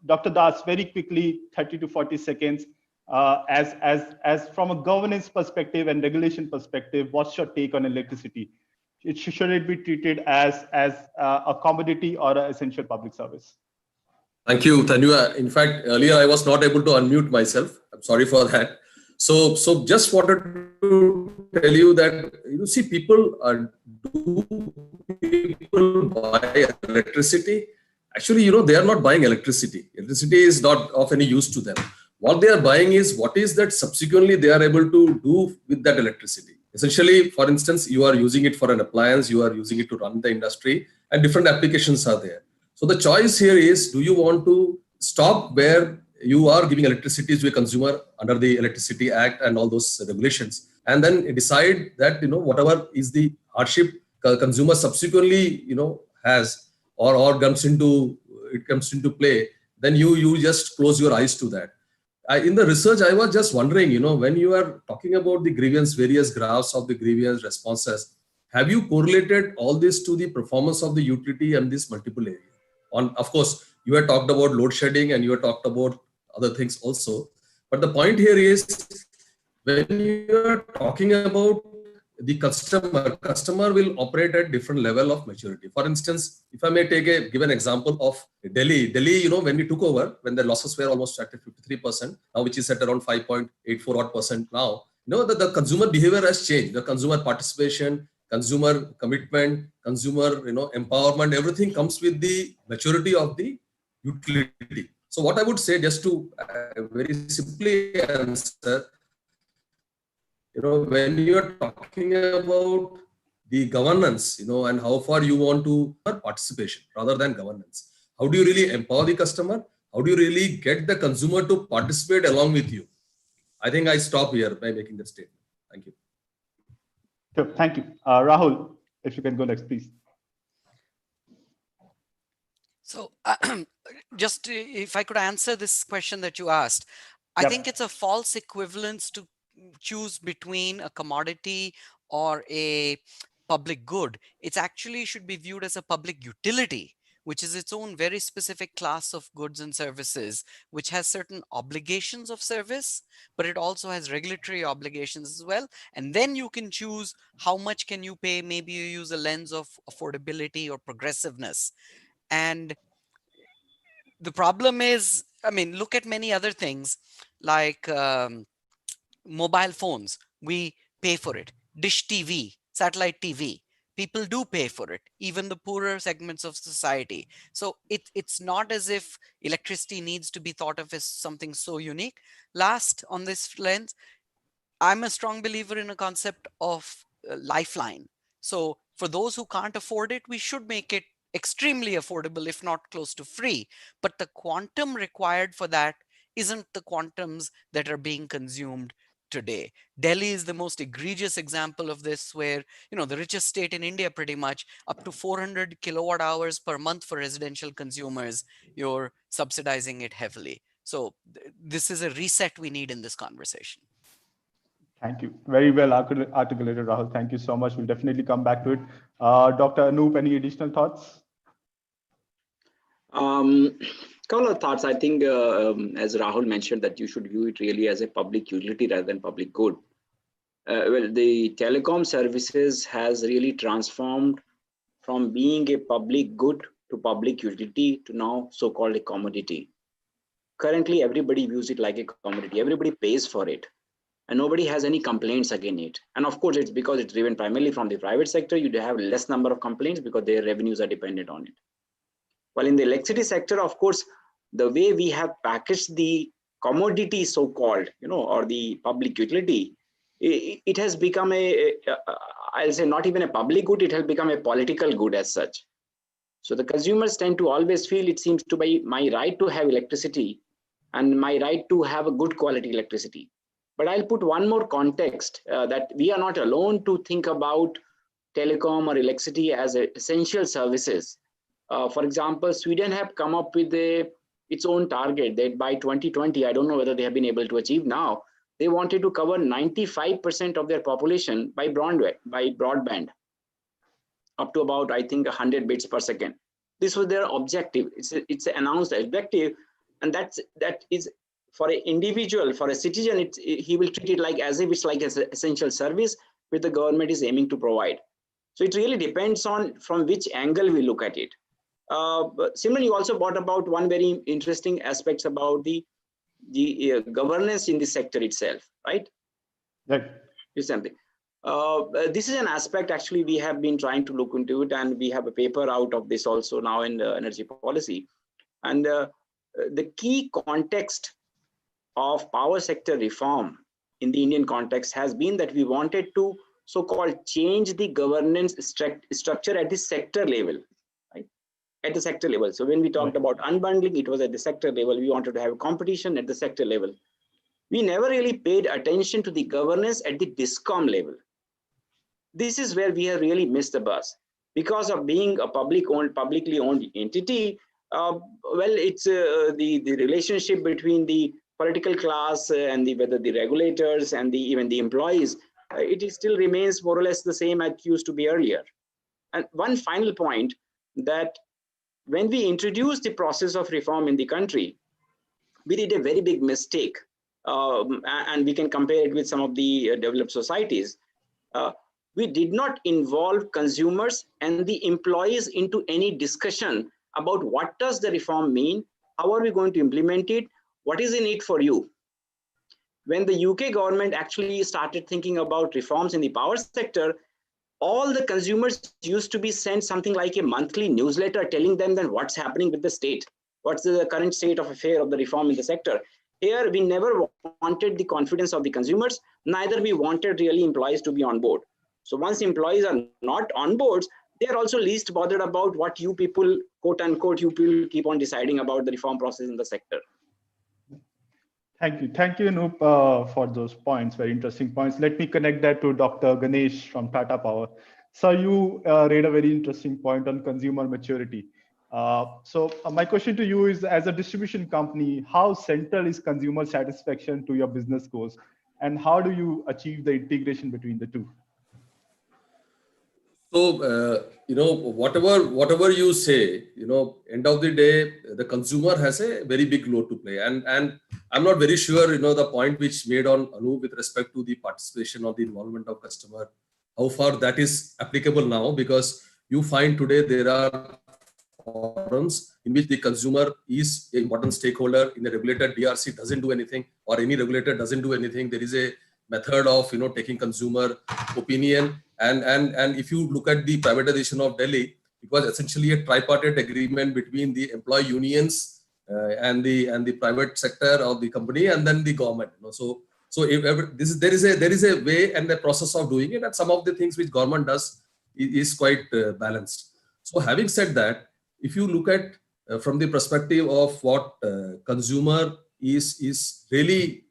Dr. Das, very quickly, 30 to 40 seconds. As from a governance perspective and regulation perspective, what's your take on electricity? Should it be treated as a commodity or an essential public service? Thank you, Tanu. In fact, earlier I was not able to unmute myself. I'm sorry for that. So just wanted to tell you that, see, people buy electricity. Actually, they are not buying electricity. Electricity is not of any use to them. What they are buying is what is that subsequently they are able to do with that electricity. Essentially, for instance, you are using it for an appliance, you are using it to run the industry, and different applications are there. So the choice here is, do you want to stop where you are giving electricity to a consumer under the Electricity Act and all those regulations, and then decide that, whatever is the hardship consumer subsequently, has or comes into play, then you just close your eyes to that. In the research, I was just wondering, when you are talking about the grievance, various graphs of the grievance responses, have you correlated all this to the performance of the utility and this multiple area? Of course, you had talked about load shedding and you had talked about other things also. But the point here is, when you are talking about the customer will operate at different level of maturity. For instance, if I may give an example of Delhi, when we took over, when the losses were almost at 53%, now which is at around 5.84% now, the consumer behavior has changed. The consumer participation, consumer commitment, consumer empowerment, everything comes with the maturity of the utility. So what I would say, just to very simply answer, when you are talking about the governance, and how far you want to participation rather than governance, how do you really empower the customer? How do you really get the consumer to participate along with you? I think I stop here by making that statement. Thank you. Sure, thank you. Rahul, if you can go next, please. So just if I could answer this question that you asked, I think it's a false equivalence to choose between a commodity or a public good. It's actually should be viewed as a public utility, which is its own very specific class of goods and services, which has certain obligations of service, but it also has regulatory obligations as well. And then you can choose how much can you pay. Maybe you use a lens of affordability or progressiveness. And the problem is, look at many other things like mobile phones. We pay for it. Dish TV, satellite TV. People do pay for it, even the poorer segments of society. So it's not as if electricity needs to be thought of as something so unique. Last, on this lens, I'm a strong believer in a concept of lifeline. So for those who can't afford it, we should make it extremely affordable, if not close to free. But the quantum required for that isn't the quantums that are being consumed today. Delhi is the most egregious example of this, where, the richest state in India, pretty much up to 400 kilowatt hours per month for residential consumers, you're subsidizing it heavily. So this is a reset we need in this conversation. Thank you. Very well articulated, Rahul. Thank you so much. We'll definitely come back to it. Dr. Anoop, any additional thoughts? Couple of thoughts. I think, as Rahul mentioned, that you should view it really as a public utility rather than public good. Well, the telecom services has really transformed from being a public good to public utility to now so-called a commodity. Currently, everybody views it like a commodity. Everybody pays for it, and nobody has any complaints against it. And of course, it's because it's driven primarily from the private sector. You have less number of complaints because their revenues are dependent on it. While in the electricity sector, of course, the way we have packaged the commodity, so-called, or the public utility, it has become I'll say not even a public good, it has become a political good as such. So the consumers tend to always feel it seems to be my right to have electricity and my right to have a good quality electricity. But I'll put one more context that we are not alone to think about telecom or electricity as essential services. For example, Sweden have come up with its own target that by 2020, I don't know whether they have been able to achieve now, they wanted to cover 95% of their population by broadband, up to about, I think, 100 bits per second. This was their objective. It's an announced objective, and that is for an individual, for a citizen, he will treat it like as if it's like an essential service which the government is aiming to provide. So it really depends on from which angle we look at it. But similarly, you also brought about one very interesting aspects about the governance in the sector itself, right? Right. Is something. This is an aspect actually we have been trying to look into it, and we have a paper out of this also now in energy policy. And the key context of power sector reform in the Indian context has been that we wanted to so-called change the governance structure at the sector level, right? At the sector level. So when we talked about unbundling, it was at the sector level. We wanted to have competition at the sector level. We never really paid attention to the governance at the DISCOM level. This is where we have really missed the bus. Because of being a publicly owned entity, well, it's the relationship between the political class and whether the regulators and even the employees, it still remains more or less the same as it used to be earlier. And one final point, that when we introduced the process of reform in the country, we did a very big mistake. And we can compare it with some of the developed societies. We did not involve consumers and the employees into any discussion about what does the reform mean, how are we going to implement it, what is in it for you. When the UK government actually started thinking about reforms in the power sector, all the consumers used to be sent something like a monthly newsletter telling them then what's happening with the state, what's the current state of affair of the reform in the sector. Here, we never wanted the confidence of the consumers, neither we wanted really employees to be on board. So once employees are not on board, they are also least bothered about what you people, quote unquote, you people keep on deciding about the reform process in the sector. Thank you, Anup, for those points, very interesting points. Let me connect that to Dr. Ganesh from Tata Power. So you raised a very interesting point on consumer maturity. So my question to you is, as a distribution company, how central is consumer satisfaction to your business goals, and how do you achieve the integration between the two? So, whatever you say, end of the day, the consumer has a very big role to play. And I'm not very sure, the point which made on Anup with respect to the participation or the involvement of customer, how far that is applicable now, because you find today there are forums in which the consumer is an important stakeholder. In the regulator, DRC doesn't do anything, or any regulator doesn't do anything. There is a method of taking consumer opinion, and if you look at the privatization of Delhi, it was essentially a tripartite agreement between the employee unions and the private sector of the company, and then the government. So there is a way and a process of doing it, and some of the things which government does is quite balanced. So having said that, if you look at from the perspective of what consumer is really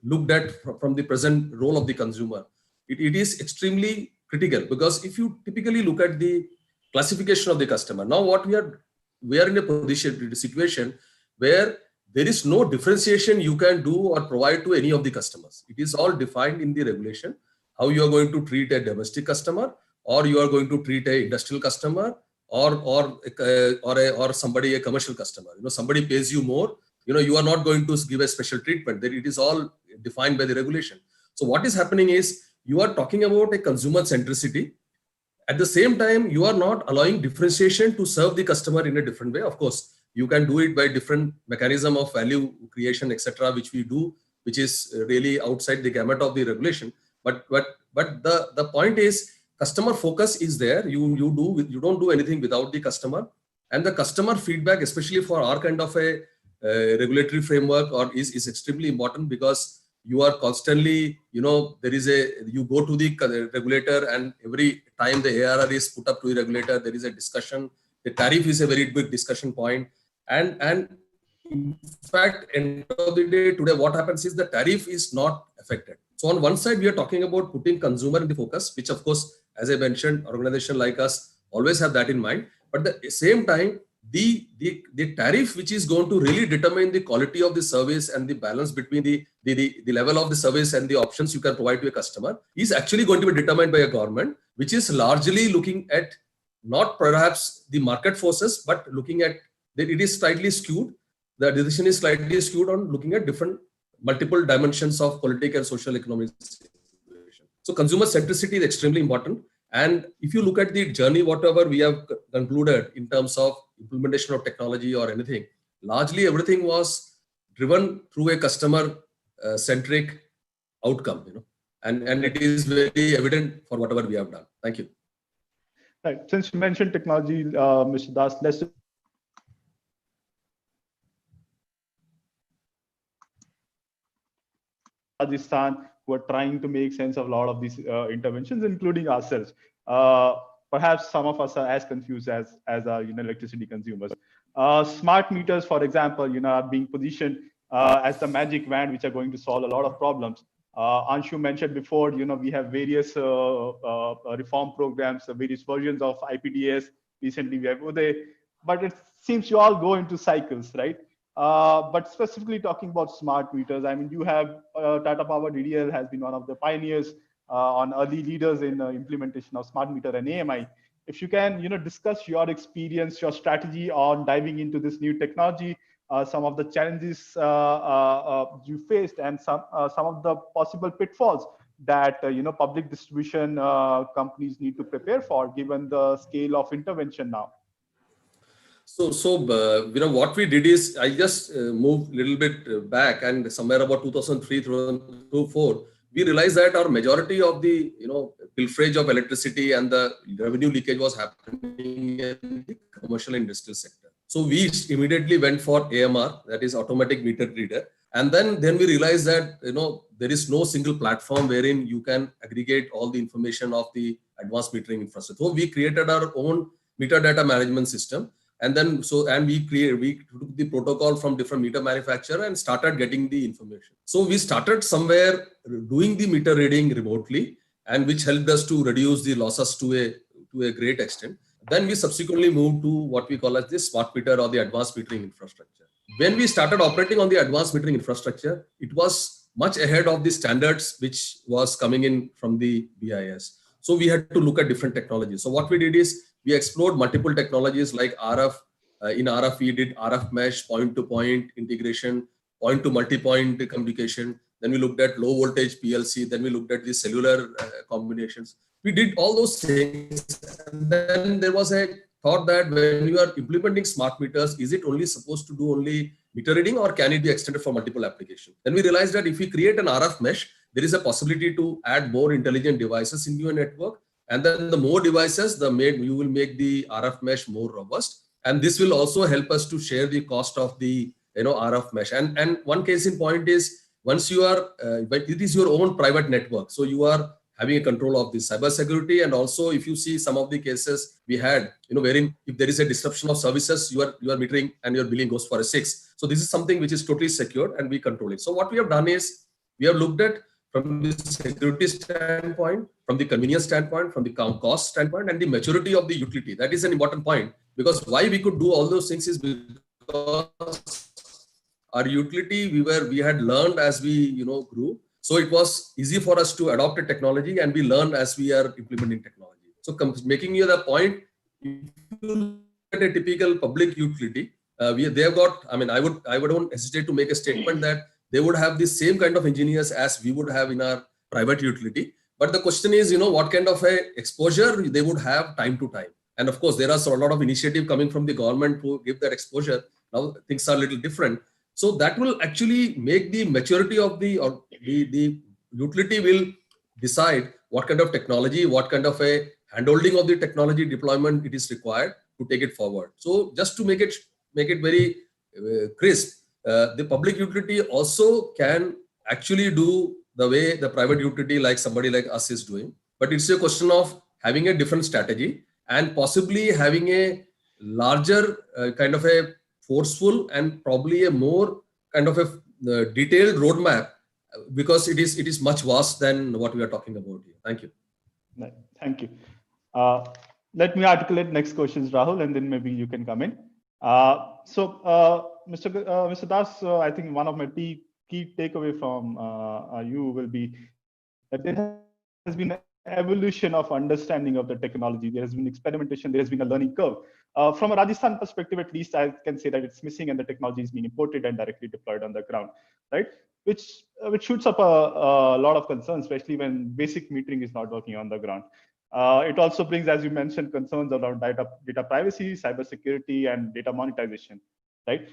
looked at from the present role of the consumer, it is extremely critical, because if you typically look at the classification of the customer, now what we are in a situation where there is no differentiation you can do or provide to any of the customers. It is all defined in the regulation, how you are going to treat a domestic customer, or you are going to treat a industrial customer, or somebody, a commercial customer. Somebody pays you more, you are not going to give a special treatment. That it is all defined by the regulation. So what is happening is, you are talking about a consumer centricity. At the same time, you are not allowing differentiation to serve the customer in a different way. Of course, you can do it by different mechanism of value creation, etc., which we do, which is really outside the gamut of the regulation. But the point is, customer focus is there. You don't do anything without the customer, and the customer feedback, especially for our kind of a regulatory framework, is extremely important, because you are constantly, you go to the regulator, and every time the ARR is put up to the regulator, there is a discussion. The tariff is a very big discussion point. And in fact, end of the day, today, what happens is the tariff is not affected. So on one side, we are talking about putting consumer in the focus, which of course, as I mentioned, organization like us always have that in mind. But at the same time, the tariff, which is going to really determine the quality of the service and the balance between the level of the service and the options you can provide to a customer, is actually going to be determined by a government, which is largely looking at not perhaps the market forces, but looking at that it is slightly skewed. the decision is slightly skewed on looking at different multiple dimensions of political and social economic situation. So consumer centricity is extremely important. And if you look at the journey, whatever we have concluded in terms of implementation of technology or anything, largely everything was driven through a customer centric outcome, and it is very evident for whatever we have done. Thank you. Right. Since you mentioned technology, Mr. Das, let's Rajasthan, who are trying to make sense of a lot of these interventions, including ourselves. Perhaps some of us are as confused as our electricity consumers. Smart meters, for example, are being positioned as the magic wand, which are going to solve a lot of problems. Anshu mentioned before, we have various reform programs, various versions of IPDS. Recently, we have Uday, but it seems you all go into cycles, right? But specifically talking about smart meters, I mean, you have Tata Power DDL has been one of the pioneers on early leaders in implementation of smart meter and AMI. If you can, discuss your experience, your strategy on diving into this new technology, some of the challenges you faced, and some of the possible pitfalls that public distribution companies need to prepare for, given the scale of intervention now. So what we did is I just moved a little bit back, and somewhere about 2003, 2004, we realized that our majority of the pilferage of electricity and the revenue leakage was happening in the commercial and industrial sector. So we immediately went for AMR, that is automatic meter reader, and then we realized that there is no single platform wherein you can aggregate all the information of the advanced metering infrastructure. So we created our own meter data management system. And then we took the protocol from different meter manufacturer and started getting the information. So we started somewhere doing the meter reading remotely, and which helped us to reduce the losses to a great extent. Then we subsequently moved to what we call as the smart meter or the advanced metering infrastructure. When we started operating on the advanced metering infrastructure, it was much ahead of the standards which was coming in from the BIS. So we had to look at different technologies. So what we did is we explored multiple technologies like RF. In RF, we did RF mesh, point-to-point integration, point-to-multi-point communication. Then we looked at low voltage PLC. Then we looked at the cellular combinations. We did all those things. And then there was a thought that when you are implementing smart meters, is it only supposed to do only meter reading, or can it be extended for multiple applications? Then we realized that if we create an RF mesh, there is a possibility to add more intelligent devices into your network. And then the more devices, you will make the RF mesh more robust. And this will also help us to share the cost of the RF mesh. And one case in point is, once you are, but it is your own private network. So you are having a control of the cyber security. And also, if you see some of the cases we had, wherein if there is a disruption of services, you are metering and your billing goes for a 6. So this is something which is totally secured and we control it. So what we have done is we have looked at from the security standpoint, from the convenience standpoint, from the cost standpoint, and the maturity of the utility. That is an important point, because why we could do all those things is because our utility we had learned as we grew. So it was easy for us to adopt a technology, and we learn as we are implementing technology. So making you the point, if you look at a typical public utility, they have got. I mean, I wouldn't hesitate to make a statement that they would have the same kind of engineers as we would have in our private utility. But the question is, what kind of a exposure they would have time to time. And of course, there are a lot of initiative coming from the government to give that exposure. Now things are a little different. So that will actually make the maturity of the utility will decide what kind of technology, what kind of a handholding of the technology deployment it is required to take it forward. So just to make it very crisp, the public utility also can actually do the way the private utility like somebody like us is doing. But it's a question of having a different strategy and possibly having a larger kind of a forceful and probably a more kind of a detailed roadmap, because it is much vast than what we are talking about here. Thank you. Thank you. Let me articulate next questions, Rahul, and then maybe you can come in. Mr. Das, I think one of my key takeaway from you will be that there has been evolution of understanding of the technology. There has been experimentation, there has been a learning curve. From a Rajasthan perspective, at least I can say that it's missing and the technology is being imported and directly deployed on the ground, right? Which shoots up a lot of concerns, especially when basic metering is not working on the ground. It also brings, as you mentioned, concerns around data privacy, cybersecurity, and data monetization, right?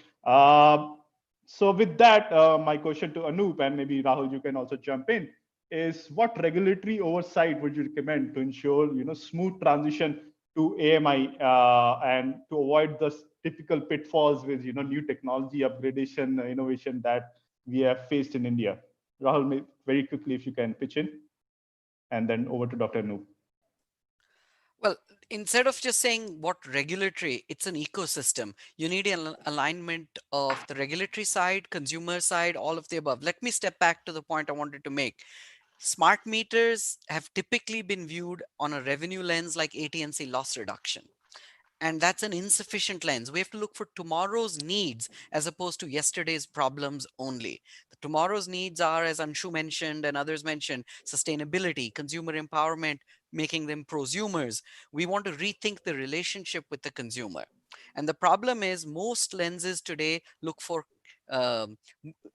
So with that, my question to Anup, and maybe Rahul, you can also jump in, is what regulatory oversight would you recommend to ensure smooth transition to AMI and to avoid the typical pitfalls with new technology upgradation innovation that we have faced in India? Rahul, very quickly if you can pitch in, and then over to Dr. Anup. Well, instead of just saying what regulatory, it's an ecosystem. You need an alignment of the regulatory side, consumer side, all of the above. Let me step back to the point I wanted to make. Smart meters have typically been viewed on a revenue lens like AT&C loss reduction. And that's an insufficient lens. We have to look for tomorrow's needs as opposed to yesterday's problems only. The tomorrow's needs are, as Anshu mentioned and others mentioned, sustainability, consumer empowerment, making them prosumers. We want to rethink the relationship with the consumer. And the problem is most lenses today look for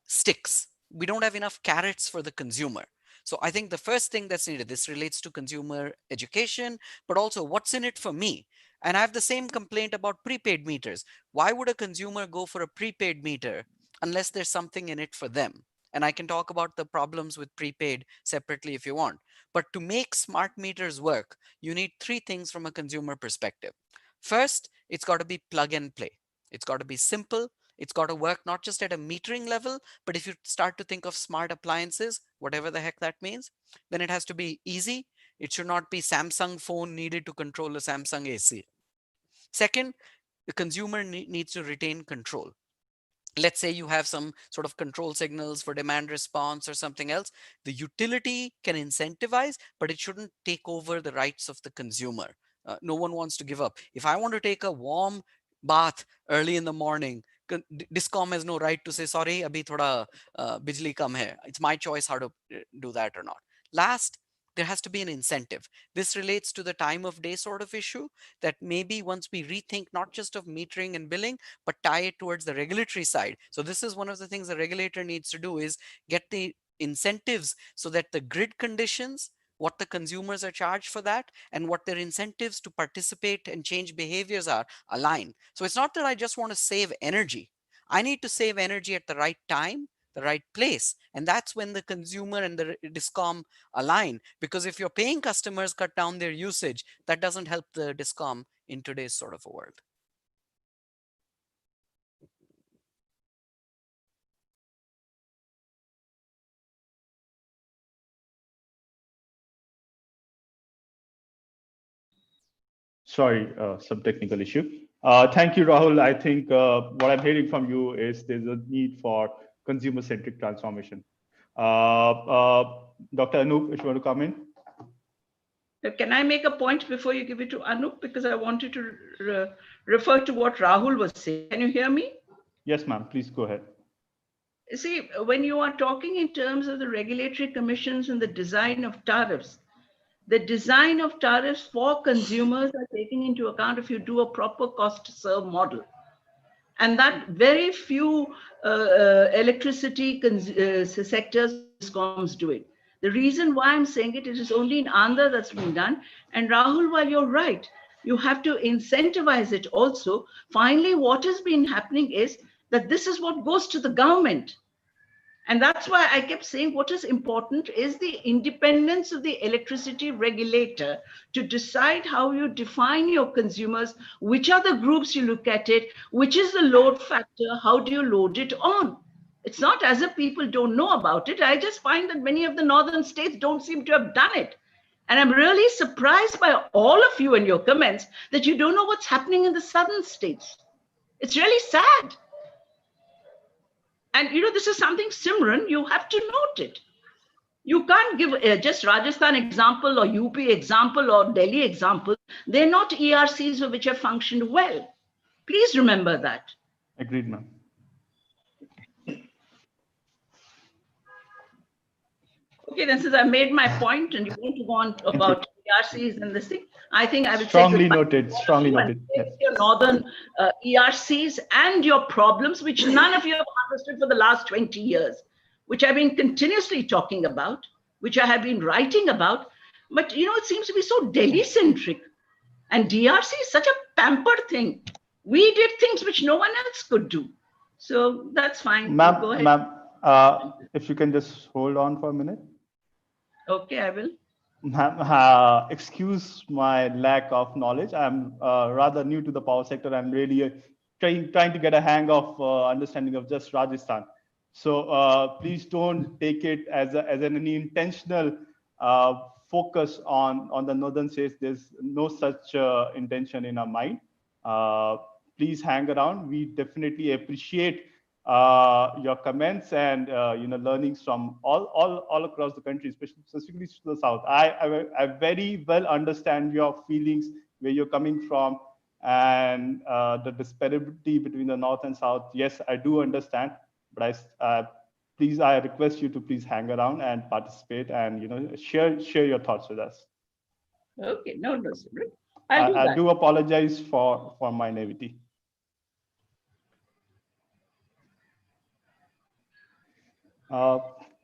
sticks. We don't have enough carrots for the consumer. So I think the first thing that's needed, this relates to consumer education, but also what's in it for me? And I have the same complaint about prepaid meters. Why would a consumer go for a prepaid meter unless there's something in it for them? And I can talk about the problems with prepaid separately if you want. But to make smart meters work, you need three things from a consumer perspective. First, it's got to be plug and play. It's got to be simple. It's got to work not just at a metering level, but if you start to think of smart appliances, whatever the heck that means, then it has to be easy. It should not be Samsung phone needed to control a Samsung AC. Second, the consumer needs to retain control. Let's say you have some sort of control signals for demand response or something else. The utility can incentivize, but it shouldn't take over the rights of the consumer. No one wants to give up. If I want to take a warm bath early in the morning, Discom has no right to say, sorry, abhi thoda bijli kam hai. It's my choice how to do that or not. Last, there has to be an incentive. This relates to the time of day sort of issue that maybe once we rethink not just of metering and billing, but tie it towards the regulatory side. So this is one of the things the regulator needs to do is get the incentives so that the grid conditions, what the consumers are charged for that, and what their incentives to participate and change behaviors are aligned. So it's not that I just want to save energy. I need to save energy at the right time, the right place. And that's when the consumer and the Discom align. Because if you're paying customers cut down their usage, that doesn't help the Discom in today's sort of a world. Sorry, some technical issue. Thank you, Rahul. I think what I'm hearing from you is there's a need for consumer-centric transformation. Dr. Anup, if you want to come in. Can I make a point before you give it to Anup? Because I wanted to refer to what Rahul was saying. Can you hear me? Yes, ma'am. Please go ahead. See, when you are talking in terms of the regulatory commissions and the design of tariffs, the design of tariffs for consumers are taking into account if you do a proper cost to serve model. And that very few electricity sectors Discoms do it. The reason why I'm saying it is only in Andhra that's been done. And Rahul, while you're right, you have to incentivize it also. Finally, what has been happening is that this is what goes to the government. And that's why I kept saying what is important is the independence of the electricity regulator to decide how you define your consumers, which are the groups you look at it, which is the load factor, how do you load it on? It's not as if people don't know about it. I just find that many of the northern states don't seem to have done it. And I'm really surprised by all of you in your comments that you don't know what's happening in the southern states. It's really sad. And this is something, Simran, you have to note it. You can't give just Rajasthan example or UP example or Delhi example. They're not ERCs which have functioned well. Please remember that. Agreed, ma'am. Okay, then since I made my point and you want to go on about ERCs and this thing, I think I would Strongly say noted. Strongly noted. Yes. your northern ERCs and your problems, which none of you have understood for the last 20 years, which I've been continuously talking about, which I have been writing about. But you know, it seems to be so Delhi-centric. And DRC is such a pampered thing. We did things which no one else could do. So that's fine. Go ahead. Ma'am, if you can just hold on for a minute. Okay, I will. Ma'am, excuse my lack of knowledge. I'm rather new to the power sector. I'm really trying to get a hang of understanding of just Rajasthan. So please don't take it as any intentional focus on the northern states. There's no such intention in our mind. Please hang around. We definitely appreciate your comments and learnings from all across the country, specifically to the south. I very well understand your feelings, where you're coming from, and the disparity between the north and south. Yes, I do understand, but I request you to please hang around and participate and share your thoughts with us. Okay, no, I do apologize for my naivety.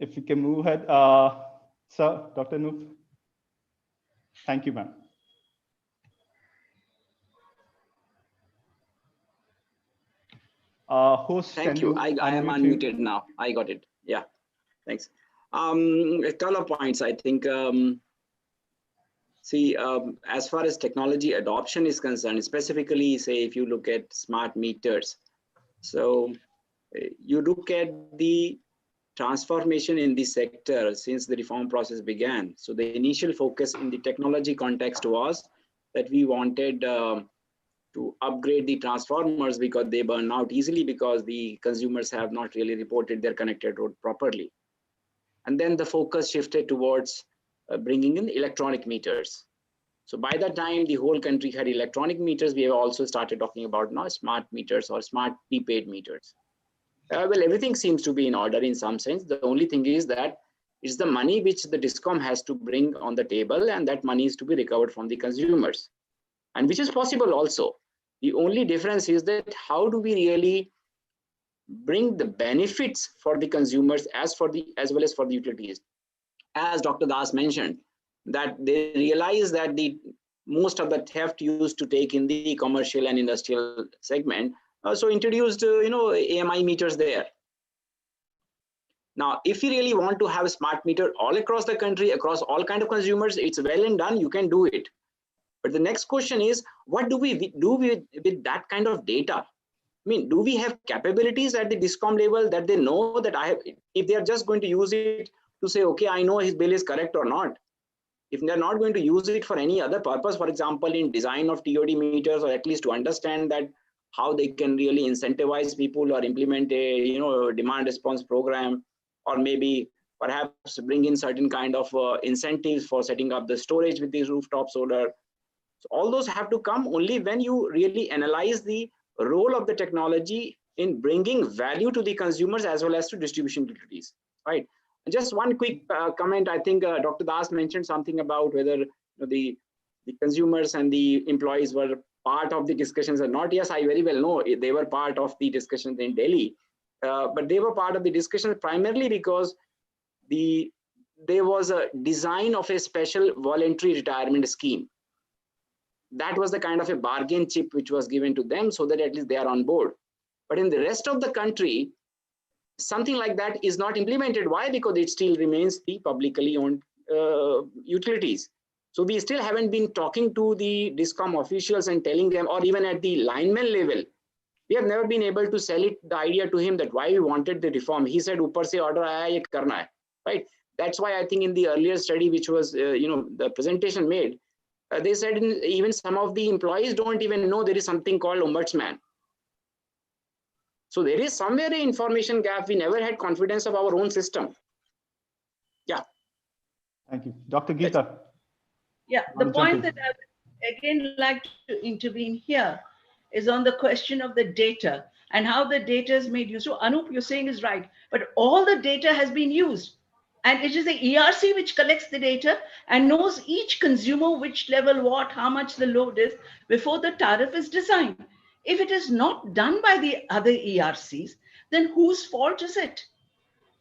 If we can move ahead, sir, Dr. Noop. Thank you, ma'am. Host, thank you. I am unmuted now. I got it. Yeah, thanks. A couple of points, I think. As far as technology adoption is concerned, specifically, say, if you look at smart meters, so you look at the transformation in the sector since the reform process began. So the initial focus in the technology context was that we wanted to upgrade the transformers because they burn out easily because the consumers have not really reported their connected load properly. And then the focus shifted towards bringing in electronic meters. So by the time the whole country had electronic meters, we have also started talking about now smart meters or smart prepaid meters. Well, everything seems to be in order in some sense. The only thing is that it's the money which the DISCOM has to bring on the table, and that money is to be recovered from the consumers, and which is possible also. The only difference is that how do we really bring the benefits for the consumers as well as for the utilities. As Dr. Das mentioned, that they realize that most of the theft used to take in the commercial and industrial segment. So introduced, AMI meters there. Now, if you really want to have a smart meter all across the country, across all kinds of consumers, it's well and done, you can do it. But the next question is, what do we do with that kind of data? I mean, do we have capabilities at the DISCOM level that they know that if they are just going to use it to say, okay, I know his bill is correct or not. If they're not going to use it for any other purpose, for example, in design of TOD meters, or at least to understand that how they can really incentivize people or implement a demand response program, or maybe perhaps bring in certain kind of incentives for setting up the storage with these rooftop solar. So all those have to come only when you really analyze the role of the technology in bringing value to the consumers as well as to distribution utilities, right? And just one quick comment. I think Dr. Das mentioned something about whether the consumers and the employees were part of the discussions or not. Yes, I very well know they were part of the discussions in Delhi, but they were part of the discussion primarily because there was a design of a special voluntary retirement scheme. That was the kind of a bargain chip which was given to them so that at least they are on board. But in the rest of the country, something like that is not implemented. Why? Because it still remains the publicly owned utilities. So we still haven't been talking to the DISCOM officials and telling them, or even at the lineman level, we have never been able to sell the idea to him that why we wanted the reform. He said, "Upar se order aaya, ye karna hai," right? That's why I think in the earlier study, which was the presentation made, they said even some of the employees don't even know there is something called ombudsman. So there is somewhere an information gap. We never had confidence of our own system. Yeah. Thank you. Dr. Geeta. Yeah, the point that I would again like to intervene here is on the question of the data and how the data is made use. So Anup, you're saying is right, but all the data has been used. And it is the ERC which collects the data and knows each consumer which level what, how much the load is before the tariff is designed. If it is not done by the other ERCs, then whose fault is it?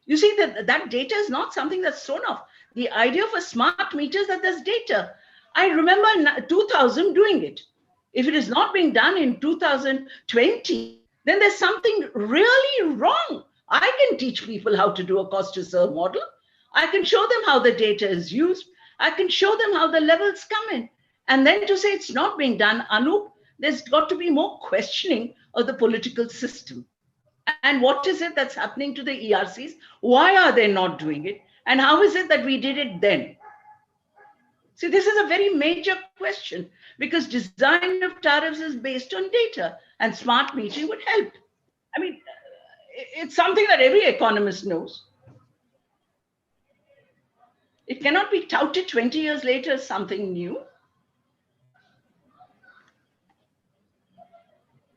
You see that data is not something that's thrown off. The idea of a smart meter is that there's data. I remember in 2000 doing it. If it is not being done in 2020, then there's something really wrong. I can teach people how to do a cost to serve model. I can show them how the data is used. I can show them how the levels come in. And then to say it's not being done, Anup, there's got to be more questioning of the political system. And what is it that's happening to the ERCs? Why are they not doing it? And how is it that we did it then? See, this is a very major question because design of tariffs is based on data and smart metering would help. I mean, it's something that every economist knows. It cannot be touted 20 years later as something new.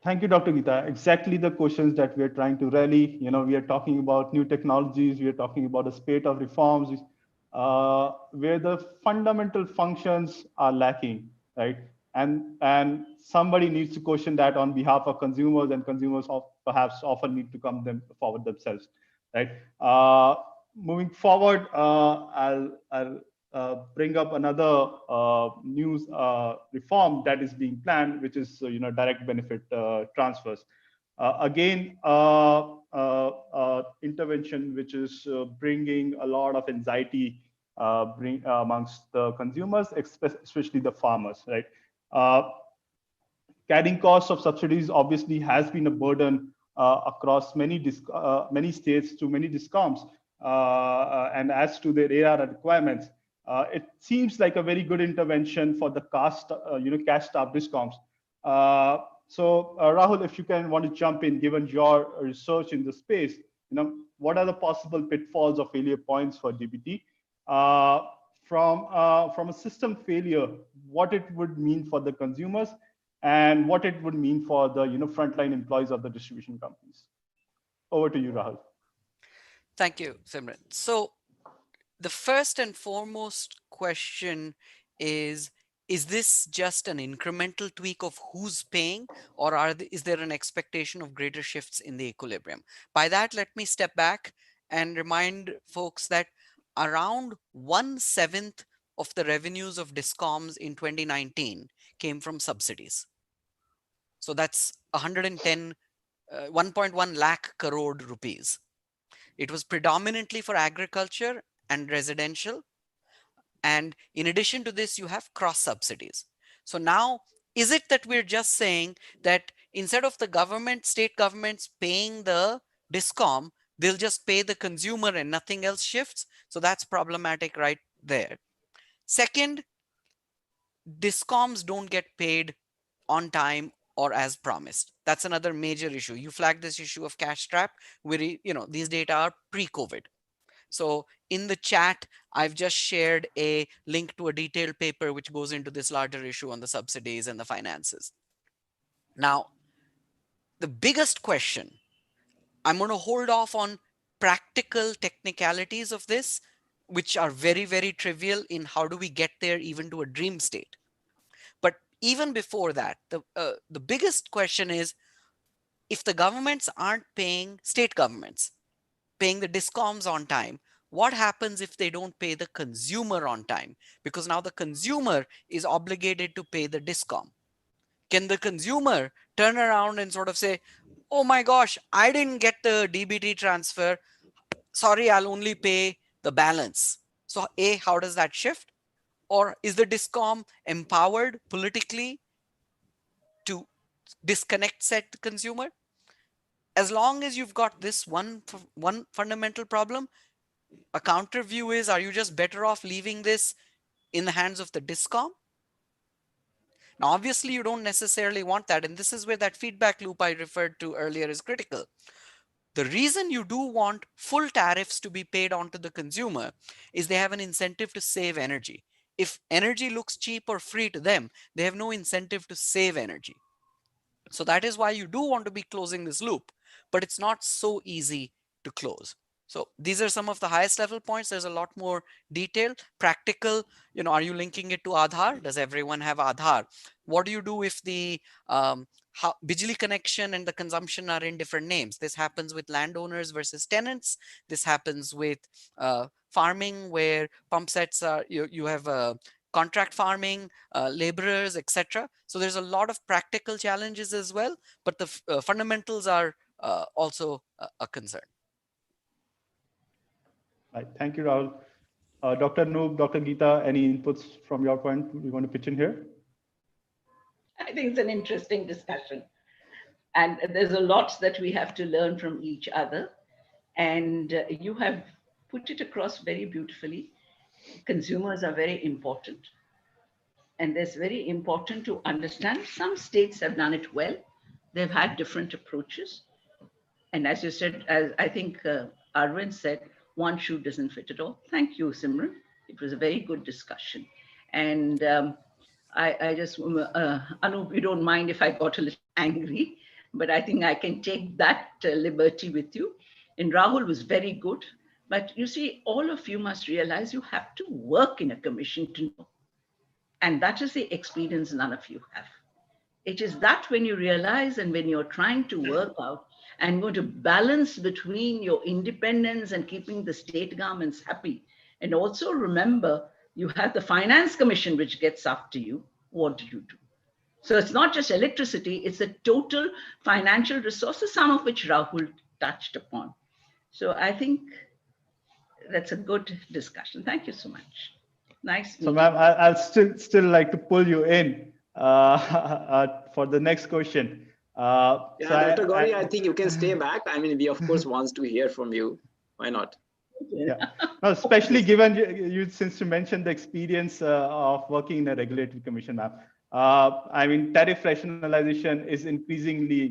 Thank you, Dr. Geeta. Exactly the questions that we are trying to rally. We are talking about new technologies. We are talking about a spate of reforms where the fundamental functions are lacking, right? And somebody needs to question that on behalf of consumers, and consumers perhaps often need to come forward themselves, right? Moving forward, I'll bring up another news reform that is being planned, which is direct benefit transfers. Again, intervention which is bringing a lot of anxiety amongst the consumers, especially the farmers, right? Carrying costs of subsidies obviously has been a burden across many states to many discoms, and as to their ARR requirements. It seems like a very good intervention for the cash-starved discoms. So Rahul, if you want to jump in, given your research in the space, what are the possible pitfalls or failure points for DBT from a system failure? What it would mean for the consumers, and what it would mean for the frontline employees of the distribution companies. Over to you, Rahul. Thank you, Simran. So the first and foremost question is this just an incremental tweak of who's paying, or is there an expectation of greater shifts in the equilibrium? By that, let me step back and remind folks that around 1/7 of the revenues of discoms in 2019 came from subsidies. So that's 1.1 lakh crore rupees. It was predominantly for agriculture and residential. And in addition to this, you have cross subsidies. So now, is it that we're just saying that instead of the government, state governments paying the discom, they'll just pay the consumer and nothing else shifts? So that's problematic right there. Second, discoms don't get paid on time or as promised. That's another major issue. You flagged this issue of cash trap, where these data are pre-COVID. So in the chat, I've just shared a link to a detailed paper which goes into this larger issue on the subsidies and the finances. Now, the biggest question, I'm going to hold off on practical technicalities of this, which are very, very trivial in how do we get there even to a dream state. But even before that, the biggest question is, if the governments aren't paying, state governments, paying the discoms on time, what happens if they don't pay the consumer on time? Because now the consumer is obligated to pay the discom. Can the consumer turn around and sort of say, oh my gosh, I didn't get the DBT transfer. Sorry, I'll only pay the balance. So A, how does that shift? Or is the discom empowered politically to disconnect said consumer? As long as you've got this one fundamental problem, a counter view is, are you just better off leaving this in the hands of the discom? Now, obviously, you don't necessarily want that. And this is where that feedback loop I referred to earlier is critical. The reason you do want full tariffs to be paid onto the consumer is they have an incentive to save energy. If energy looks cheap or free to them, they have no incentive to save energy. So that is why you do want to be closing this loop, but it's not so easy to close. So these are some of the highest level points. There's a lot more detail, practical. Are you linking it to Aadhaar? Does everyone have Aadhaar? What do you do if the Bijli connection and the consumption are in different names? This happens with landowners versus tenants. This happens with farming, where pump sets are, you have contract farming, laborers, etc. So there's a lot of practical challenges as well, but the fundamentals are also a concern. Right. Thank you, Rahul. Dr. Noob, Dr. Geeta, any inputs from your point you want to pitch in here? I think it's an interesting discussion. And there's a lot that we have to learn from each other. And you have put it across very beautifully. Consumers are very important. And it's very important to understand some states have done it well. They've had different approaches. And as you said, as I think Arvind said, one shoe doesn't fit at all. Thank you, Simran. It was a very good discussion. And I just, Anup, you don't mind if I got a little angry, but I think I can take that liberty with you. And Rahul was very good. But you see, all of you must realize you have to work in a commission to know. And that is the experience none of you have. It is that when you realize and when you're trying to work out and going to balance between your independence and keeping the state governments happy. And also remember, you have the Finance Commission, which gets after you. What do you do? So it's not just electricity, it's the total financial resources, some of which Rahul touched upon. So I think that's a good discussion. Thank you so much. Nice. So ma'am, I'll still like to pull you in for the next question. Yeah, so Dr. Gauri, I think you can stay back. I mean, we of course wants to hear from you. Why not? Yeah, no, especially given you since you mentioned the experience of working in a regulatory commission, ma'am. I mean, tariff rationalization is increasingly,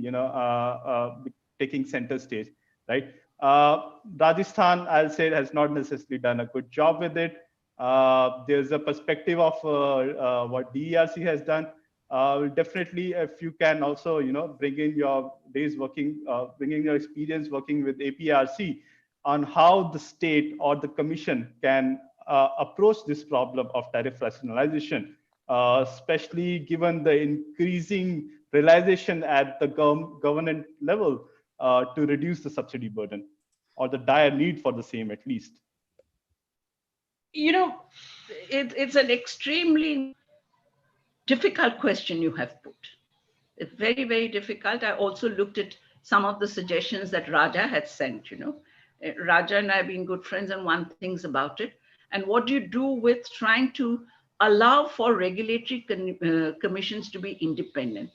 taking center stage, right? Rajasthan, I'll say, has not necessarily done a good job with it. There's a perspective of what DERC has done. Definitely, if you can also, bring in your days working, bringing your experience working with APRC on how the state or the commission can approach this problem of tariff rationalization, especially given the increasing realization at the government level to reduce the subsidy burden or the dire need for the same at least. It's an extremely difficult question you have put. It's very, very difficult. I also looked at some of the suggestions that Raja had sent, Raja and I have been good friends and one thinks about it. And what do you do with trying to allow for regulatory commissions to be independent?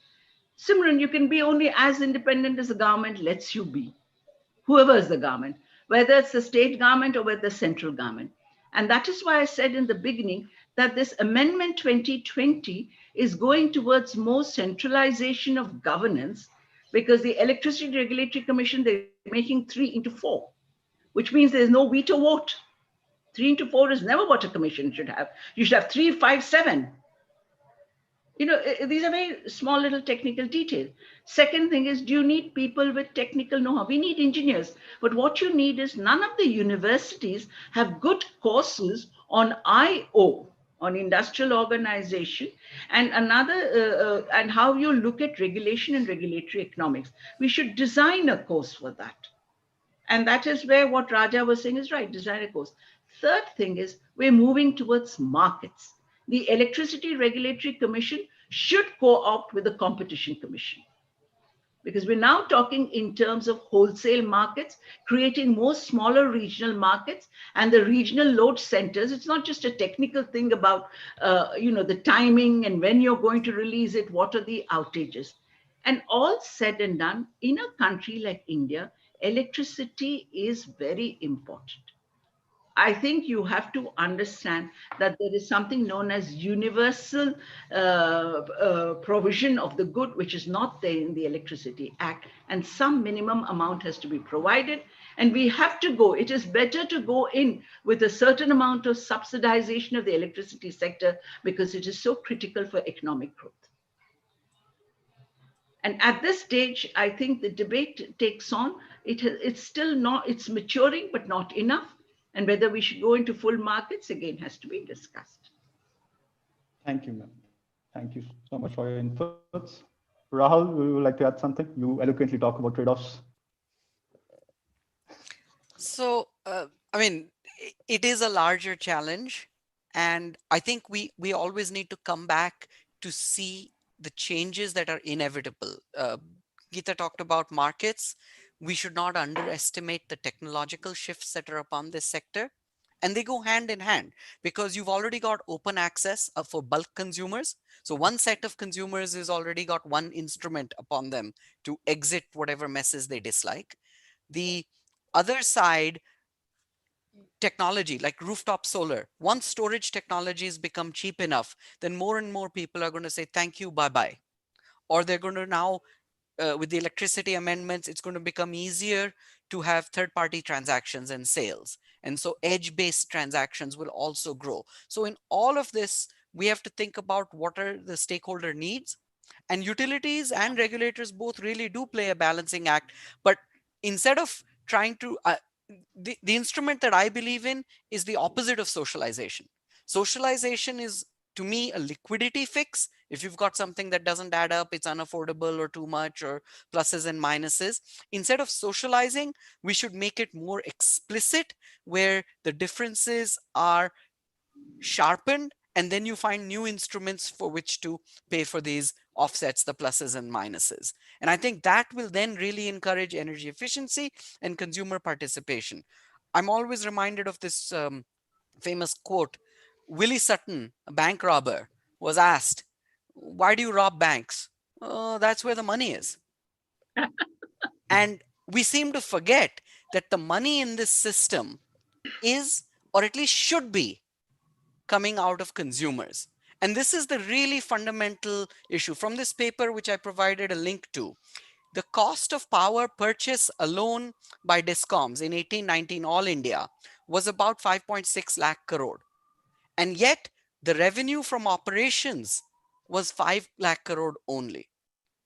Simran, you can be only as independent as the government lets you be, whoever is the government, whether it's the state government or whether the central government. And that is why I said in the beginning that this Amendment 2020 is going towards more centralization of governance, because the Electricity Regulatory Commission, they're making 3-4, which means there's no veto vote. 3-4 is never what a commission should have. You should have 3, 5, 7. These are very small little technical details. Second thing is, do you need people with technical know-how? We need engineers. But what you need is, none of the universities have good courses on IO, on industrial organization, and and how you look at regulation and regulatory economics. We should design a course for that. And that is where what Raja was saying is right, design a course. Third thing is, we're moving towards markets. The Electricity Regulatory Commission should co-opt with the Competition Commission, because we're now talking in terms of wholesale markets, creating more smaller regional markets and the regional load centers. It's not just a technical thing about, the timing and when you're going to release it, what are the outages. And all said and done, in a country like India, electricity is very important. I think you have to understand that there is something known as universal provision of the good, which is not there in the Electricity Act, and some minimum amount has to be provided. And we have to go, it is better to go in with a certain amount of subsidization of the electricity sector, because it is so critical for economic growth. And at this stage, I think the debate takes on it's still not, it's maturing, but not enough. And whether we should go into full markets again has to be discussed. Thank you, ma'am. Thank you so much for your inputs. Rahul, would you like to add something? You eloquently talk about trade-offs. So, I mean, it is a larger challenge. And I think we always need to come back to see the changes that are inevitable. Geeta talked about markets. We should not underestimate the technological shifts that are upon this sector. And they go hand in hand because you've already got open access for bulk consumers. So one set of consumers has already got one instrument upon them to exit whatever messes they dislike. The other side, technology like rooftop solar, once storage technologies become cheap enough, then more and more people are going to say thank you, bye bye. Or they're going to now, with the electricity amendments, it's going to become easier to have third-party transactions and sales. And so edge-based transactions will also grow. So in all of this, we have to think about what are the stakeholder needs. And utilities and regulators both really do play a balancing act. But instead of trying to, the instrument that I believe in is the opposite of socialization. Socialization is, to me, a liquidity fix. If you've got something that doesn't add up, it's unaffordable or too much or pluses and minuses. Instead of socializing, we should make it more explicit where the differences are sharpened, and then you find new instruments for which to pay for these offsets, the pluses and minuses. And I think that will then really encourage energy efficiency and consumer participation. I'm always reminded of this famous quote. Willie Sutton, a bank robber, was asked, why do you rob banks? Oh, that's where the money is. And we seem to forget that the money in this system is, or at least should be, coming out of consumers. And this is the really fundamental issue. From this paper, which I provided a link to, the cost of power purchase alone by DISCOMs in 1819 All India was about 5.6 lakh crore. And yet the revenue from operations was 5 lakh crore only.